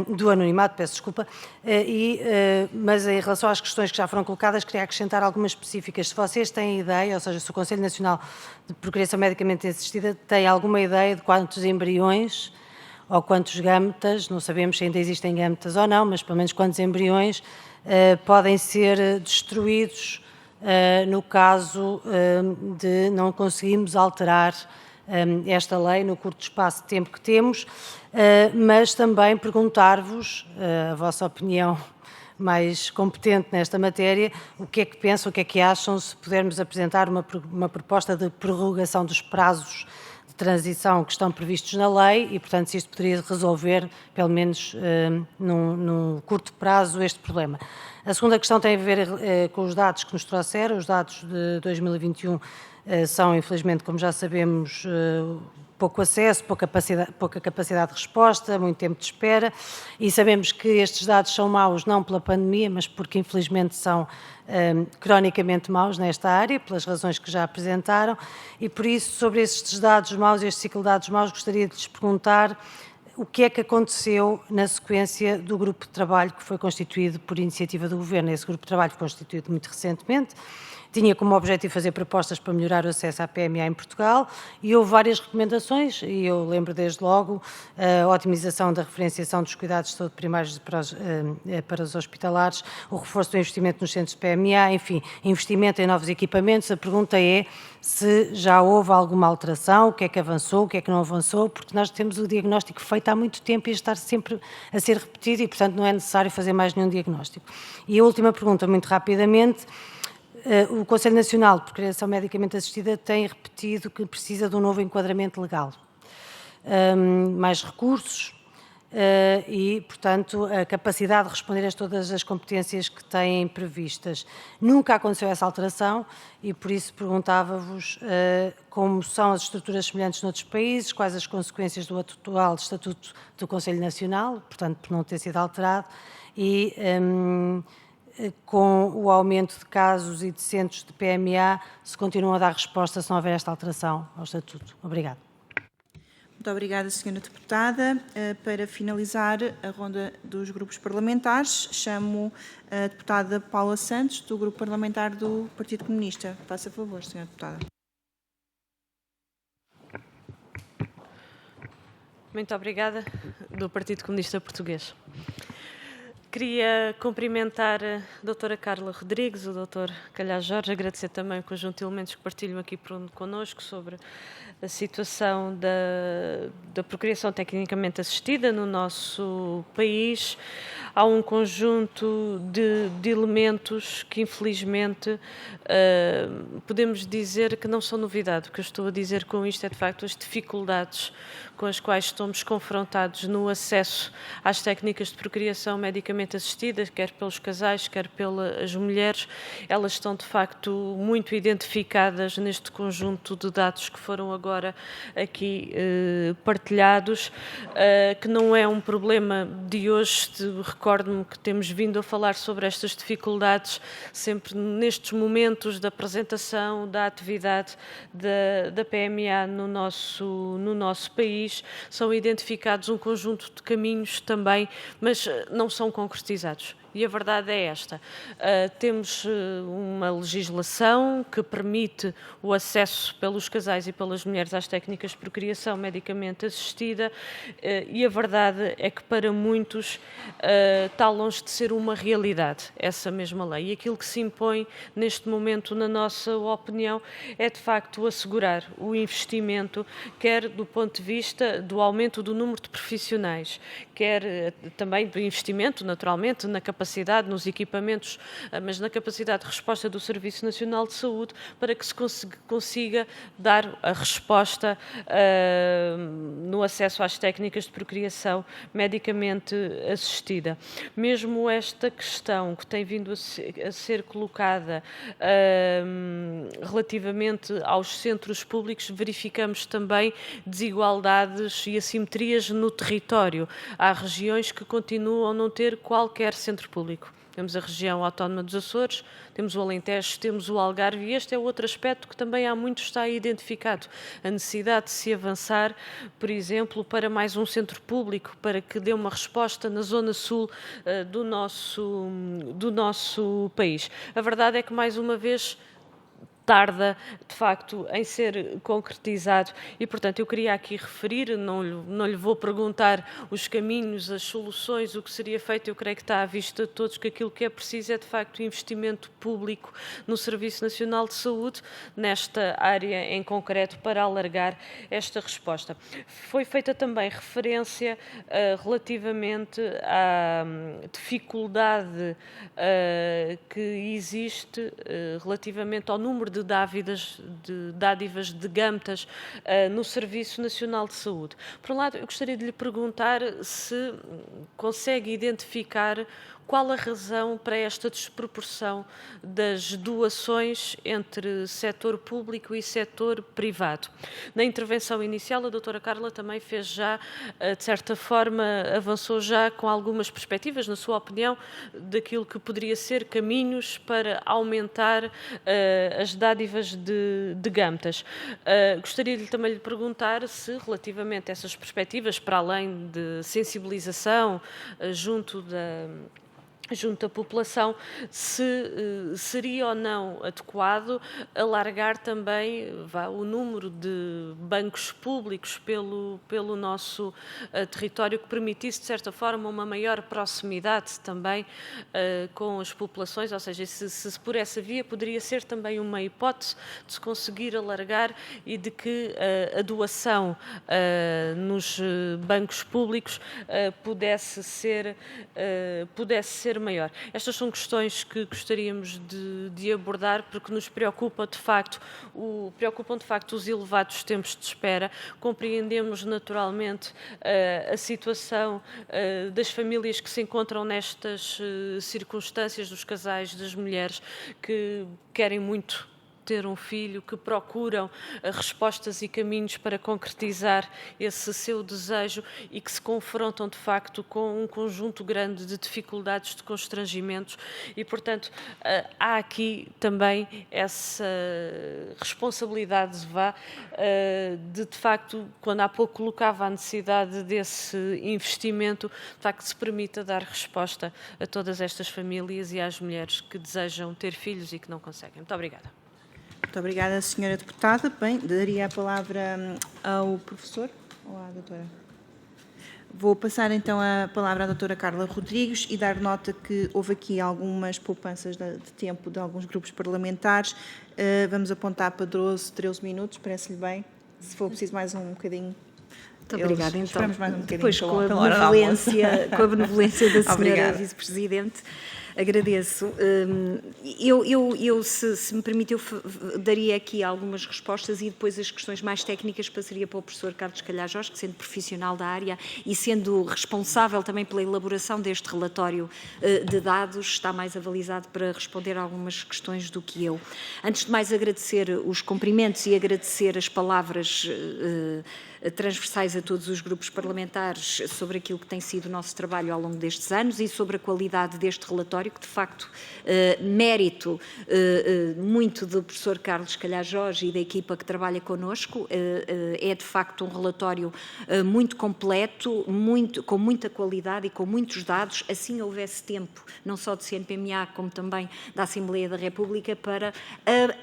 do anonimato, peço desculpa, mas em relação às questões que já foram colocadas, queria acrescentar algumas específicas. Se vocês têm ideia, ou seja, se o Conselho Nacional de Procriação Medicamente Assistida tem alguma ideia de quantos embriões ou quantos gâmetas, não sabemos se ainda existem gâmetas ou não, mas pelo menos quantos embriões podem ser destruídos no caso de não conseguirmos alterar esta lei no curto espaço de tempo que temos, mas também perguntar-vos a vossa opinião mais competente nesta matéria, o que é que pensam, o que é que acham, se pudermos apresentar uma proposta de prorrogação dos prazos de transição que estão previstos na lei e, portanto, se isto poderia resolver, pelo menos no curto prazo, este problema. A segunda questão tem a ver com os dados que nos trouxeram. Os dados de 2021 são, infelizmente, como já sabemos, pouco acesso, pouca capacidade de resposta, muito tempo de espera, e sabemos que estes dados são maus não pela pandemia, mas porque, infelizmente, são cronicamente maus nesta área, pelas razões que já apresentaram, e por isso, sobre estes dados maus, este ciclo de dados maus, gostaria de lhes perguntar o que é que aconteceu na sequência do grupo de trabalho que foi constituído por iniciativa do Governo. Esse grupo de trabalho foi constituído muito recentemente, tinha como objetivo fazer propostas para melhorar o acesso à PMA em Portugal e houve várias recomendações, e eu lembro desde logo a otimização da referenciação dos cuidados de saúde primários para os hospitalares, o reforço do investimento nos centros de PMA, enfim, investimento em novos equipamentos. A pergunta é se já houve alguma alteração, o que é que avançou, o que é que não avançou, porque nós temos o diagnóstico feito há muito tempo e está sempre a ser repetido e, portanto, não é necessário fazer mais nenhum diagnóstico. E a última pergunta, muito rapidamente. O Conselho Nacional de Procriação Medicamente Assistida tem repetido que precisa de um novo enquadramento legal, mais recursos e, portanto, a capacidade de responder a todas as competências que têm previstas. Nunca aconteceu essa alteração e, por isso, perguntava-vos como são as estruturas semelhantes noutros países, quais as consequências do atual Estatuto do Conselho Nacional, portanto, por não ter sido alterado, e com o aumento de casos e de centros de PMA, se continuam a dar resposta se não houver esta alteração ao Estatuto. Obrigada. Muito obrigada, Sra. Deputada. Para finalizar a ronda dos grupos parlamentares, chamo a deputada Paula Santos, do Grupo Parlamentar do Partido Comunista. Faça favor, Sra. Deputada. Muito obrigada, do Partido Comunista Português. Queria cumprimentar a doutora Carla Rodrigues, o doutor Calhar Jorge, agradecer também o conjunto de elementos que partilham aqui connosco sobre a situação da procriação tecnicamente assistida no nosso país. Há um conjunto de elementos que, infelizmente, podemos dizer que não são novidade. O que eu estou a dizer com isto é, de facto, as dificuldades com as quais estamos confrontados no acesso às técnicas de procriação medicamente assistida, quer pelos casais, quer pelas mulheres. Elas estão, de facto, muito identificadas neste conjunto de dados que foram agora aqui partilhados, que não é um problema de hoje. Recordo-me que temos vindo a falar sobre estas dificuldades sempre nestes momentos da apresentação da atividade da PMA no nosso país. São identificados um conjunto de caminhos também, mas não são concretizados. E a verdade é esta. Temos uma legislação que permite o acesso pelos casais e pelas mulheres às técnicas de procriação medicamente assistida, e a verdade é que para muitos está longe de ser uma realidade essa mesma lei. E aquilo que se impõe neste momento, na nossa opinião, é de facto assegurar o investimento, quer do ponto de vista do aumento do número de profissionais, quer também do investimento, naturalmente, na capacidade, nos equipamentos, mas na capacidade de resposta do Serviço Nacional de Saúde, para que se consiga dar a resposta no acesso às técnicas de procriação medicamente assistida. Mesmo esta questão que tem vindo a ser colocada relativamente aos centros públicos, verificamos também desigualdades e assimetrias no território. Há regiões que continuam a não ter qualquer centro público. Temos a região autónoma dos Açores, temos o Alentejo, temos o Algarve, e este é outro aspecto que também há muito está identificado. A necessidade de se avançar, por exemplo, para mais um centro público, para que dê uma resposta na zona sul do nosso país. A verdade é que, mais uma vez, tarda, de facto, em ser concretizado, e, portanto, eu queria aqui referir, não lhe vou perguntar os caminhos, as soluções, o que seria feito. Eu creio que está à vista de todos que aquilo que é preciso é, de facto, investimento público no Serviço Nacional de Saúde, nesta área em concreto, para alargar esta resposta. Foi feita também referência relativamente à dificuldade que existe relativamente ao número de dádivas de gâmetas no Serviço Nacional de Saúde. Por um lado, eu gostaria de lhe perguntar se consegue identificar qual a razão para esta desproporção das doações entre setor público e setor privado. Na intervenção inicial, a doutora Carla também fez já, de certa forma, avançou já com algumas perspectivas, na sua opinião, daquilo que poderia ser caminhos para aumentar as dádivas de gâmetas. Gostaria de também lhe perguntar se, relativamente a essas perspectivas, para além de sensibilização junto da população, se seria ou não adequado alargar também o número de bancos públicos pelo nosso território, que permitisse, de certa forma, uma maior proximidade também com as populações, ou seja, se por essa via poderia ser também uma hipótese de se conseguir alargar e de que a doação nos bancos públicos pudesse ser maior. Estas são questões que gostaríamos de abordar, porque nos preocupam de facto os elevados tempos de espera. Compreendemos naturalmente a situação das famílias que se encontram nestas circunstâncias, dos casais, das mulheres que querem muito ter um filho, que procuram respostas e caminhos para concretizar esse seu desejo e que se confrontam, de facto, com um conjunto grande de dificuldades, de constrangimentos, e, portanto, há aqui também essa responsabilidade de facto, quando há pouco colocava a necessidade desse investimento, de facto, se permita dar resposta a todas estas famílias e às mulheres que desejam ter filhos e que não conseguem. Muito obrigada. Muito obrigada, senhora deputada. Bem, daria a palavra ao professor ou à doutora? Vou passar então a palavra à doutora Carla Rodrigues e dar nota que houve aqui algumas poupanças de tempo de alguns grupos parlamentares. Vamos apontar para 12, 13 minutos, parece-lhe bem? Se for preciso mais um bocadinho. Muito obrigada, então. Esperamos mais um bocadinho. Depois, com a benevolência da senhora Vice-Presidente, agradeço. Se me permite, eu daria aqui algumas respostas e depois as questões mais técnicas passaria para o professor Carlos Calhás Jorge, que sendo profissional da área e sendo responsável também pela elaboração deste relatório de dados, está mais avalizado para responder a algumas questões do que eu. Antes de mais, agradecer os cumprimentos e agradecer as palavras transversais a todos os grupos parlamentares sobre aquilo que tem sido o nosso trabalho ao longo destes anos e sobre a qualidade deste relatório, que de facto mérito muito do professor Carlos Calhás Jorge e da equipa que trabalha connosco. É de facto um relatório muito completo, com muita qualidade e com muitos dados, assim houvesse tempo, não só do CNPMA, como também da Assembleia da República, para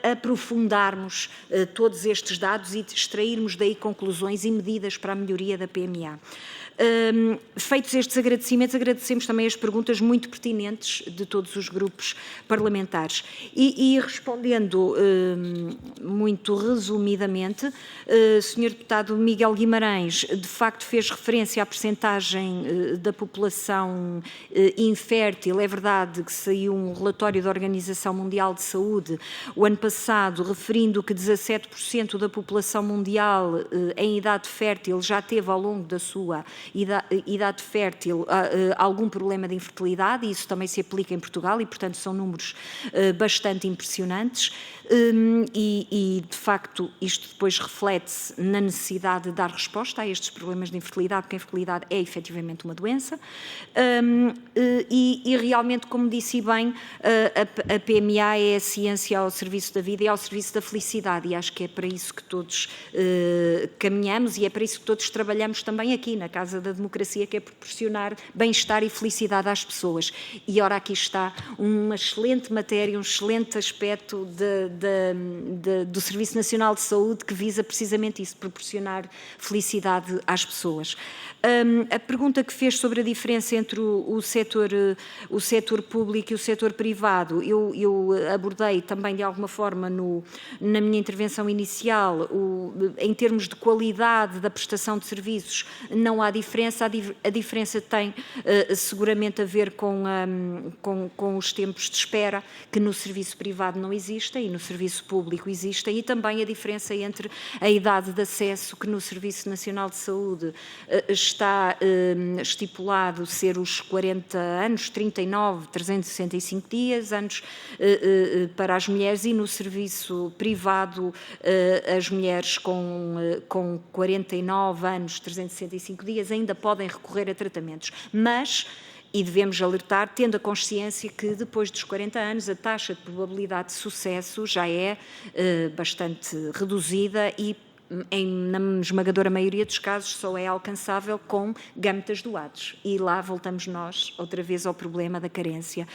aprofundarmos todos estes dados e extrairmos daí conclusões e medidas para a melhoria da PMA. Feitos estes agradecimentos, agradecemos também as perguntas muito pertinentes de todos os grupos parlamentares. E respondendo muito resumidamente, Sr. Deputado Miguel Guimarães, de facto fez referência à percentagem da população infértil. É verdade que saiu um relatório da Organização Mundial de Saúde o ano passado, referindo que 17% da população mundial em idade fértil já teve ao longo da sua idade fértil algum problema de infertilidade, e isso também se aplica em Portugal e, portanto, são números bastante impressionantes. E, de facto, isto depois reflete-se na necessidade de dar resposta a estes problemas de infertilidade, porque a infertilidade é efetivamente uma doença. E realmente, como disse bem, a PMA é a ciência ao serviço da vida e ao serviço da felicidade, e acho que é para isso que todos caminhamos e é para isso que todos trabalhamos também aqui na Casa da Democracia, que é proporcionar bem-estar e felicidade às pessoas. E ora, aqui está uma excelente matéria, um excelente aspecto do Serviço Nacional de Saúde que visa precisamente isso, proporcionar felicidade às pessoas. A pergunta que fez sobre a diferença entre o setor público e o setor privado, eu abordei também de alguma forma na minha intervenção inicial. Em termos de qualidade da prestação de serviços, não há diferença. A diferença tem seguramente a ver com os tempos de espera, que no serviço privado não existem e no serviço público existem, e também a diferença entre a idade de acesso, que no Serviço Nacional de Saúde está estipulado ser os 40 anos, 39, 365 dias, anos para as mulheres, e no serviço privado as mulheres com 49 anos, 365 dias ainda podem recorrer a tratamentos, mas, e devemos alertar, tendo a consciência que depois dos 40 anos a taxa de probabilidade de sucesso já é bastante reduzida e na esmagadora maioria dos casos só é alcançável com gametas doados. E lá voltamos nós outra vez ao problema da carência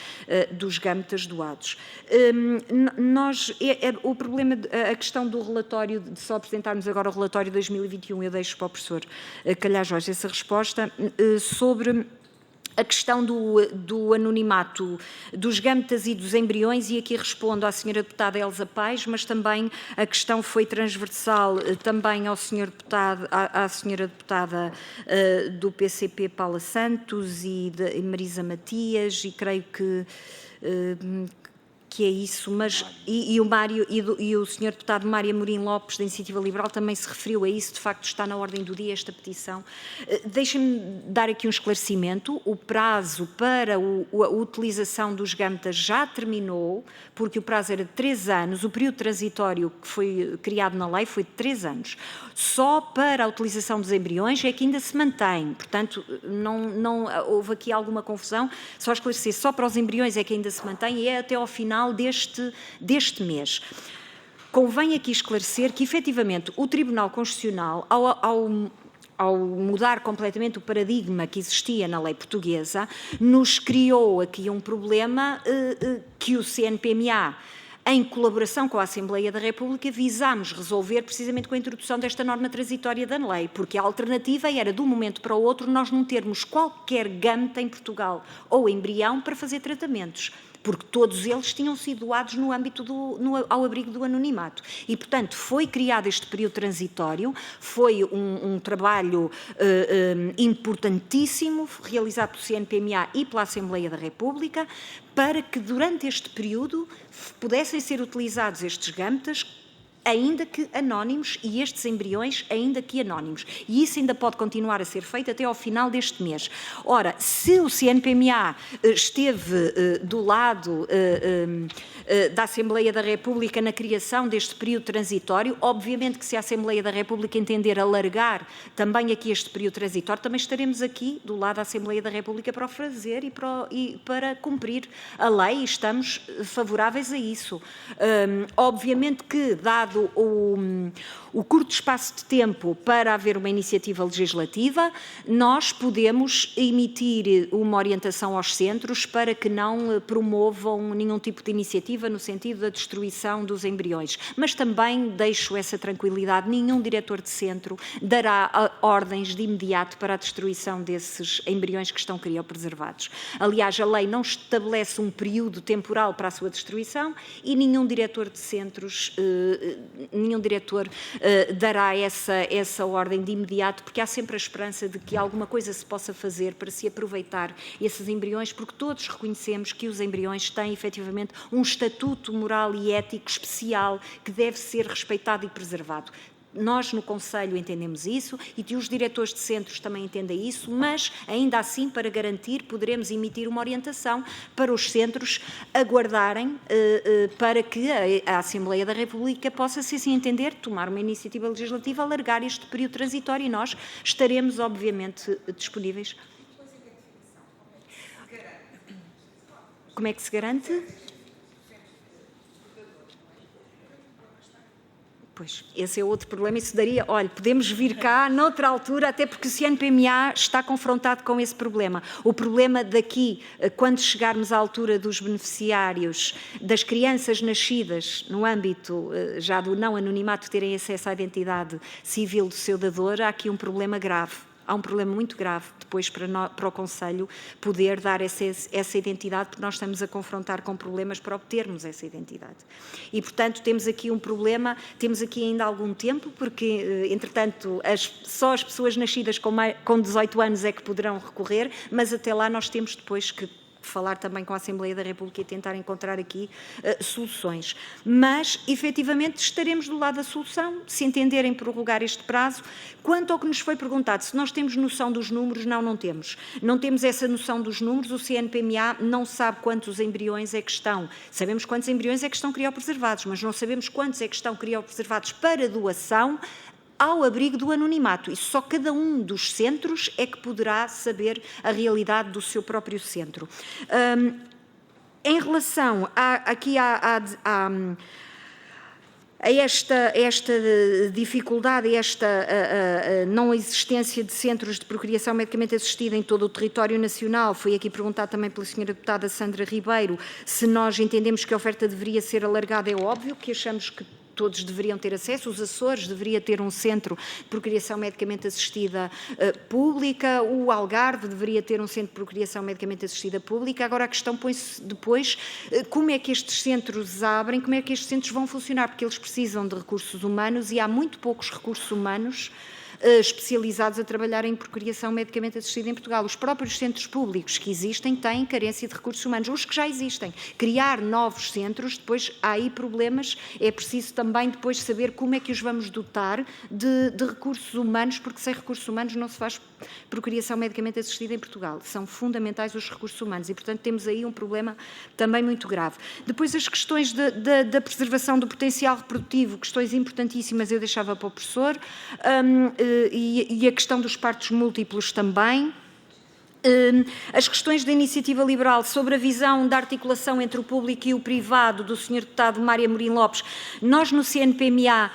dos gametas doados. O problema, a questão do relatório, de só apresentarmos agora o relatório de 2021, eu deixo para o professor Calhás Jorge essa resposta, sobre a questão do anonimato dos gametas e dos embriões, e aqui respondo à senhora deputada Elsa Paes, mas também a questão foi transversal também ao senhor deputado, à senhora deputada do PCP Paula Santos e Marisa Matias, e creio que é isso, mas e o Mário e o senhor deputado Mário Amorim Lopes, da Iniciativa Liberal, também se referiu a isso. De facto, está na ordem do dia esta petição. Deixem-me dar aqui um esclarecimento. O prazo para a utilização dos gametas já terminou, porque o prazo era de 3 anos, o período transitório que foi criado na lei foi de 3 anos. Só para a utilização dos embriões é que ainda se mantém, portanto, não houve aqui alguma confusão, só esclarecer, só para os embriões é que ainda se mantém e é até ao final deste mês. Convém aqui esclarecer que, efetivamente, o Tribunal Constitucional, ao mudar completamente o paradigma que existia na lei portuguesa, nos criou aqui um problema que o CNPMA em colaboração com a Assembleia da República, visámos resolver precisamente com a introdução desta norma transitória da lei, porque a alternativa era, de um momento para o outro, nós não termos qualquer gâmeta em Portugal ou embrião para fazer tratamentos, porque todos eles tinham sido doados no âmbito ao abrigo do anonimato. E, portanto, foi criado este período transitório, foi um trabalho importantíssimo, realizado pelo CNPMA e pela Assembleia da República, para que durante este período pudessem ser utilizados estes gâmetas, ainda que anónimos, e estes embriões ainda que anónimos. E isso ainda pode continuar a ser feito até ao final deste mês. Ora, se o CNPMA esteve do lado da Assembleia da República na criação deste período transitório, obviamente que se a Assembleia da República entender alargar também aqui este período transitório, também estaremos aqui do lado da Assembleia da República para o fazer e para cumprir a lei, e estamos favoráveis a isso. Obviamente que, dado o curto espaço de tempo para haver uma iniciativa legislativa, nós podemos emitir uma orientação aos centros para que não promovam nenhum tipo de iniciativa no sentido da destruição dos embriões. Mas também deixo essa tranquilidade, nenhum diretor de centro dará ordens de imediato para a destruição desses embriões que estão criopreservados. Aliás, a lei não estabelece um período temporal para a sua destruição e nenhum diretor de centros dará essa ordem de imediato, porque há sempre a esperança de que alguma coisa se possa fazer para se aproveitar esses embriões, porque todos reconhecemos que os embriões têm efetivamente um estatuto moral e ético especial que deve ser respeitado e preservado. Nós, no Conselho, entendemos isso e os diretores de centros também entendem isso, mas, ainda assim, para garantir, poderemos emitir uma orientação para os centros aguardarem para que a Assembleia da República possa, se assim entender, tomar uma iniciativa legislativa, alargar este período transitório, e nós estaremos, obviamente, disponíveis. Como é que se garante? Pois, esse é outro problema, isso daria, olha, podemos vir cá noutra altura, até porque o CNPMA está confrontado com esse problema. O problema daqui, quando chegarmos à altura dos beneficiários, das crianças nascidas no âmbito já do não anonimato, terem acesso à identidade civil do seu dador, há aqui um problema grave. Há um problema muito grave depois para o Conselho poder dar essa identidade, porque nós estamos a confrontar com problemas para obtermos essa identidade. E, portanto, temos aqui um problema, temos aqui ainda algum tempo, porque, entretanto, só as pessoas nascidas com 18 anos é que poderão recorrer, mas até lá nós temos depois que falar também com a Assembleia da República e tentar encontrar aqui soluções. Mas, efetivamente, estaremos do lado da solução, se entenderem prorrogar este prazo. Quanto ao que nos foi perguntado, se nós temos noção dos números, não temos. Não temos essa noção dos números, o CNPMA não sabe quantos embriões é que estão. Sabemos quantos embriões é que estão criopreservados, mas não sabemos quantos é que estão criopreservados para doação ao abrigo do anonimato. E só cada um dos centros é que poderá saber a realidade do seu próprio centro. Em relação a esta dificuldade, a esta não existência de centros de procriação medicamente assistida em todo o território nacional, foi aqui perguntado também pela senhora deputada Sandra Ribeiro, se nós entendemos que a oferta deveria ser alargada. É óbvio que achamos que todos deveriam ter acesso, os Açores deveria ter um centro de procriação medicamente assistida pública, o Algarve deveria ter um centro de procriação medicamente assistida pública. Agora a questão põe-se depois como é que estes centros abrem, como é que estes centros vão funcionar, porque eles precisam de recursos humanos e há muito poucos recursos humanos especializados a trabalhar em procriação medicamente assistida em Portugal. Os próprios centros públicos que existem têm carência de recursos humanos, os que já existem. Criar novos centros, depois há aí problemas, é preciso também depois saber como é que os vamos dotar de recursos humanos, porque sem recursos humanos não se faz procriação medicamente assistida em Portugal. São fundamentais os recursos humanos e, portanto, temos aí um problema também muito grave. Depois as questões da preservação do potencial reprodutivo, questões importantíssimas, eu deixava para o professor, e a questão dos partos múltiplos também. As questões da iniciativa liberal sobre a visão da articulação entre o público e o privado do Sr. Deputado Mário Amorim Lopes, nós no CNPMA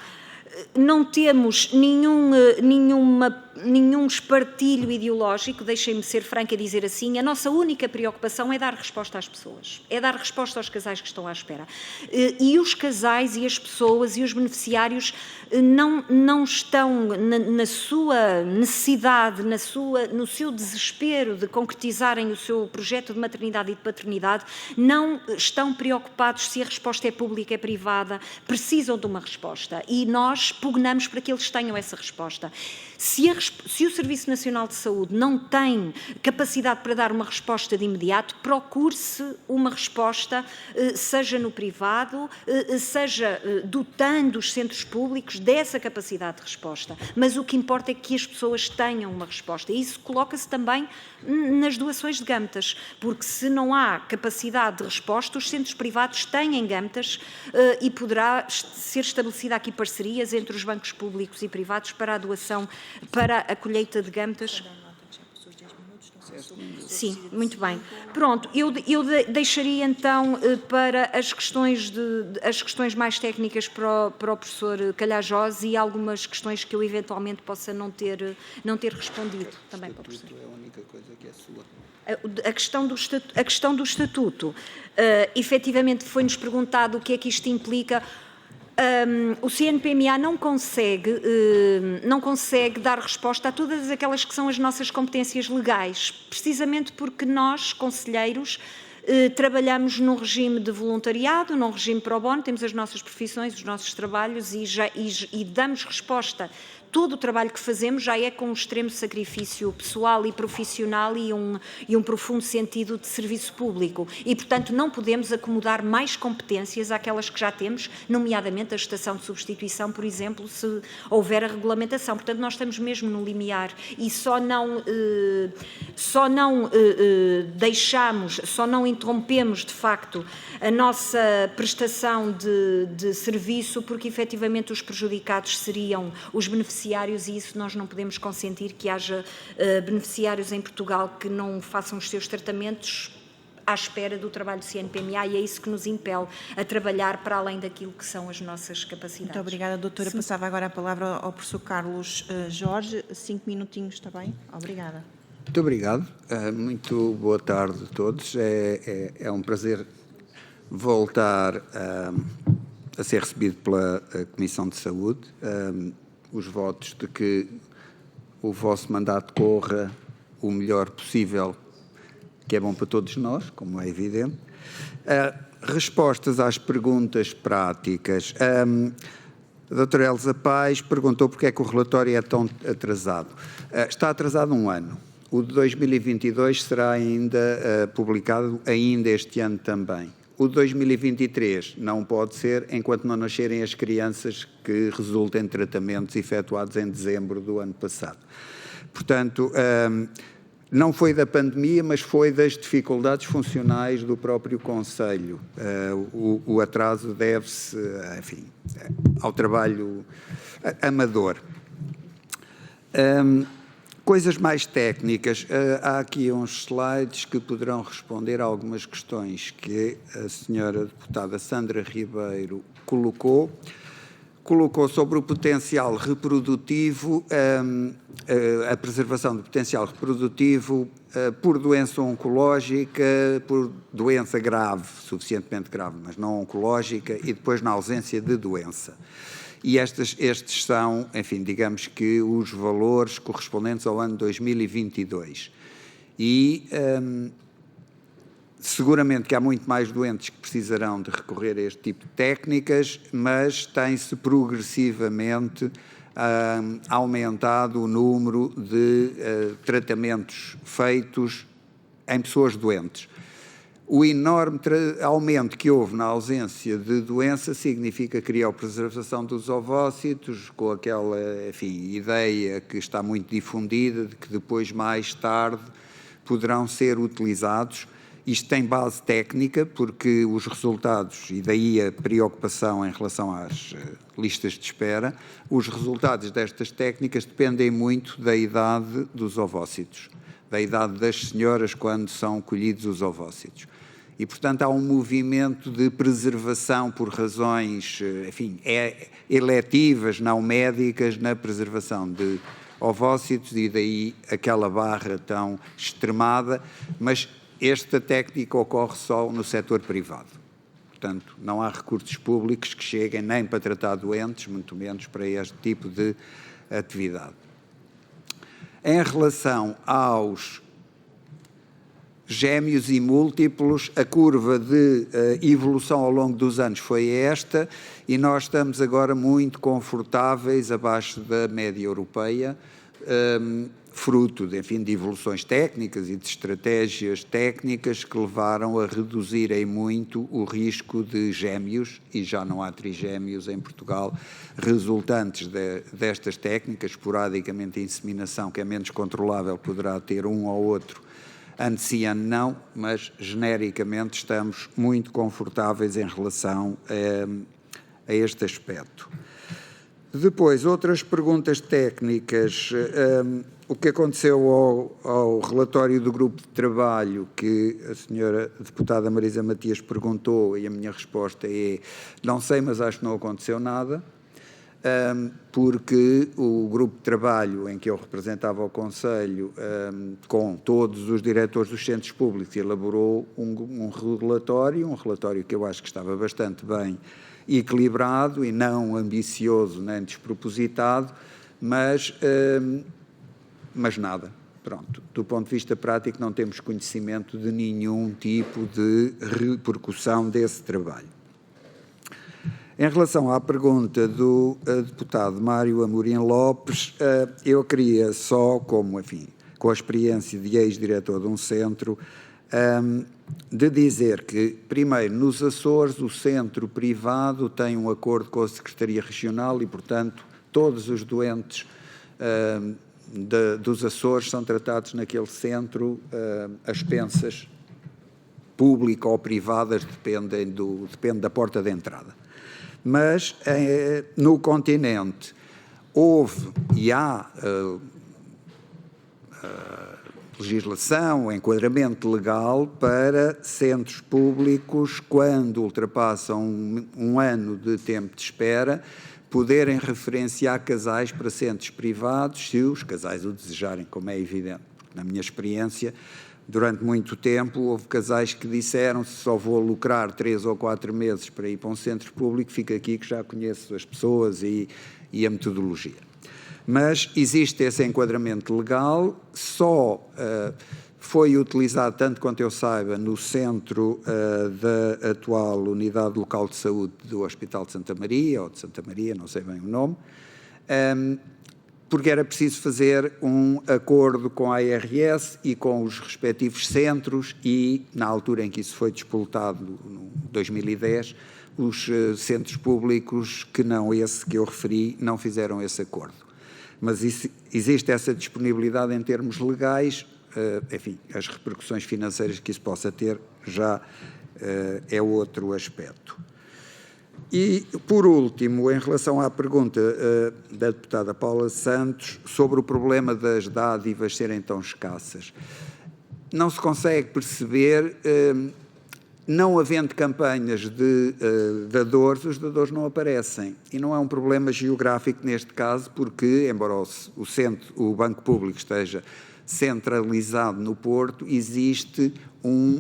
Não temos nenhum espartilho ideológico, deixem-me ser franca e dizer assim, a nossa única preocupação é dar resposta às pessoas, é dar resposta aos casais que estão à espera. E os casais e as pessoas e os beneficiários não estão na sua necessidade, no seu desespero de concretizarem o seu projeto de maternidade e de paternidade, não estão preocupados se a resposta é pública, é privada, precisam de uma resposta. E nós pugnamos para que eles tenham essa resposta. Se o Serviço Nacional de Saúde não tem capacidade para dar uma resposta de imediato, procure-se uma resposta, seja no privado, seja dotando os centros públicos dessa capacidade de resposta. Mas o que importa é que as pessoas tenham uma resposta. E isso coloca-se também nas doações de gâmetas, porque se não há capacidade de resposta, os centros privados têm gâmetas e poderá ser estabelecida aqui parcerias entre os bancos públicos e privados para a doação, para a colheita de gâmetas. Sim, muito bem. Pronto, eu deixaria então para as questões mais técnicas para o professor Calhajós e algumas questões que eu eventualmente possa não ter respondido também para o professor. É a única coisa que é sua. A questão do estatuto, efetivamente foi-nos perguntado o que é que isto implica. O CNPMA não consegue dar resposta a todas aquelas que são as nossas competências legais, precisamente porque nós, conselheiros, trabalhamos num regime de voluntariado, num regime pro bono, temos as nossas profissões, os nossos trabalhos e damos resposta. Todo o trabalho que fazemos já é com um extremo sacrifício pessoal e profissional e um profundo sentido de serviço público. E, portanto, não podemos acomodar mais competências àquelas que já temos, nomeadamente a gestação de substituição, por exemplo, se houver a regulamentação. Portanto, nós estamos mesmo no limiar e só não interrompemos, de facto, a nossa prestação de serviço porque, efetivamente, os prejudicados seriam os beneficiários e isso nós não podemos consentir que haja beneficiários em Portugal que não façam os seus tratamentos à espera do trabalho do CNPMA e é isso que nos impele a trabalhar para além daquilo que são as nossas capacidades. Muito obrigada, doutora. Sim. Passava agora a palavra ao professor Carlos Jorge. 5 minutinhos, está bem? Obrigada. Muito obrigado. Muito boa tarde a todos. É um prazer voltar a ser recebido pela Comissão de Saúde. Os votos de que o vosso mandato corra o melhor possível, que é bom para todos nós, como é evidente. Respostas às perguntas práticas. A doutora Elsa Paes perguntou porque é que o relatório é tão atrasado. Está atrasado um ano. O de 2022 será ainda publicado ainda este ano também. O de 2023 não pode ser enquanto não nascerem as crianças que resultem de tratamentos efetuados em dezembro do ano passado. Portanto, não foi da pandemia, mas foi das dificuldades funcionais do próprio Conselho. O atraso deve-se, enfim, ao trabalho amador. Coisas mais técnicas, há aqui uns slides que poderão responder a algumas questões que a senhora deputada Sandra Ribeiro colocou sobre o potencial reprodutivo, a preservação do potencial reprodutivo por doença oncológica, por doença grave, suficientemente grave, mas não oncológica, e depois na ausência de doença. E estes são, enfim, digamos que os valores correspondentes ao ano 2022. E seguramente que há muito mais doentes que precisarão de recorrer a este tipo de técnicas, mas tem-se progressivamente aumentado o número de tratamentos feitos em pessoas doentes. O enorme aumento que houve na ausência de doença significa criopreservação dos ovócitos, com aquela, enfim, ideia que está muito difundida de que depois, mais tarde, poderão ser utilizados. Isto tem base técnica, porque os resultados, e daí a preocupação em relação às listas de espera, os resultados destas técnicas dependem muito da idade dos ovócitos, da idade das senhoras quando são colhidos os ovócitos. E, portanto, há um movimento de preservação por razões, enfim, eletivas, não médicas, na preservação de ovócitos, e daí aquela barra tão extremada, mas esta técnica ocorre só no setor privado. Portanto, não há recursos públicos que cheguem nem para tratar doentes, muito menos para este tipo de atividade. Em relação aos gêmeos e múltiplos, a curva de evolução ao longo dos anos foi esta, e nós estamos agora muito confortáveis abaixo da média europeia, fruto de evoluções técnicas e de estratégias técnicas que levaram a reduzirem muito o risco de gêmeos, e já não há trigêmeos em Portugal, resultantes destas técnicas. Esporadicamente a inseminação, que é menos controlável, poderá ter um ou outro, ano sim, ano não, mas genericamente estamos muito confortáveis em relação a este aspecto. Depois, outras perguntas técnicas. O que aconteceu ao relatório do grupo de trabalho que a senhora deputada Marisa Matias perguntou, e a minha resposta é: não sei, mas acho que não aconteceu nada, porque o grupo de trabalho em que eu representava o Conselho, com todos os diretores dos centros públicos, elaborou um relatório que eu acho que estava bastante bem equilibrado e não ambicioso nem despropositado, mas nada. Pronto. Do ponto de vista prático, não temos conhecimento de nenhum tipo de repercussão desse trabalho. Em relação à pergunta do deputado Mário Amorim Lopes, eu queria só, com a experiência de ex-diretor de um centro, de dizer que, primeiro, nos Açores, o centro privado tem um acordo com a Secretaria Regional e, portanto, todos os doentes dos Açores são tratados naquele centro. As expensas públicas ou privadas depende da porta de entrada. Mas no continente houve e há legislação, enquadramento legal para centros públicos, quando ultrapassam um ano de tempo de espera, poderem referenciar casais para centros privados, se os casais o desejarem, como é evidente. Na minha experiência, durante muito tempo, houve casais que disseram: se só vou lucrar 3 ou 4 meses para ir para um centro público, fica aqui que já conheço as pessoas e a metodologia. Mas existe esse enquadramento legal, só foi utilizado, tanto quanto eu saiba, no centro da atual Unidade Local de Saúde do Hospital de Santa Maria, ou de Santa Maria, não sei bem o nome, porque era preciso fazer um acordo com a ARS e com os respectivos centros, e na altura em que isso foi disputado, em 2010, os centros públicos, que não esse que eu referi, não fizeram esse acordo. Mas existe essa disponibilidade em termos legais, as repercussões financeiras que isso possa ter já é outro aspecto. E, por último, em relação à pergunta da deputada Paula Santos sobre o problema das dádivas serem tão escassas, não se consegue perceber, não havendo campanhas de dadores, os dadores não aparecem. E não é um problema geográfico neste caso, porque, embora o Banco Público esteja centralizado no Porto, existe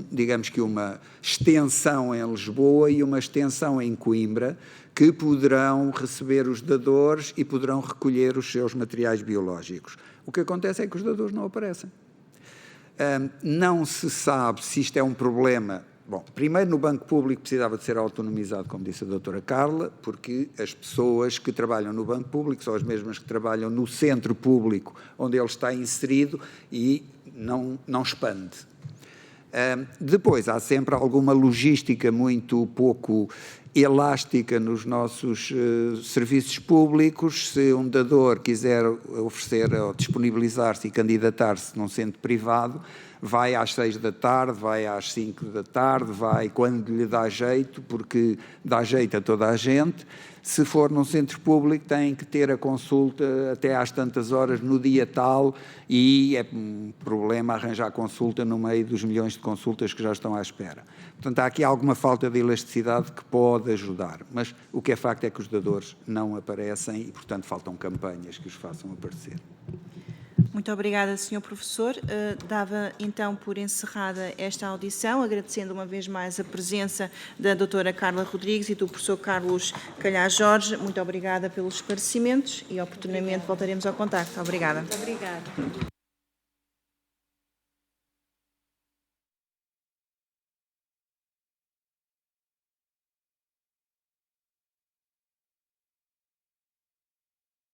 digamos que uma extensão em Lisboa e uma extensão em Coimbra, que poderão receber os dadores e poderão recolher os seus materiais biológicos. O que acontece é que os dadores não aparecem. Não se sabe se isto é um problema. Bom, primeiro, no Banco Público precisava de ser autonomizado, como disse a doutora Carla, porque as pessoas que trabalham no Banco Público são as mesmas que trabalham no centro público onde ele está inserido, e não expande. Depois, há sempre alguma logística muito pouco elástica nos nossos serviços públicos. Se um dador quiser oferecer ou disponibilizar-se e candidatar-se num centro privado, vai às 6 da tarde, vai às 5 da tarde, vai quando lhe dá jeito, porque dá jeito a toda a gente. Se for num centro público, tem que ter a consulta até às tantas horas no dia tal, e é um problema arranjar consulta no meio dos milhões de consultas que já estão à espera. Portanto, há aqui alguma falta de elasticidade que pode ajudar, mas o que é facto é que os dadores não aparecem e, portanto, faltam campanhas que os façam aparecer. Muito obrigada, Sr. Professor. Dava então por encerrada esta audição, agradecendo uma vez mais a presença da doutora Carla Rodrigues e do professor Carlos Calhar Jorge. Muito obrigada pelos esclarecimentos e, oportunamente, voltaremos ao contacto. Obrigada. Muito obrigada.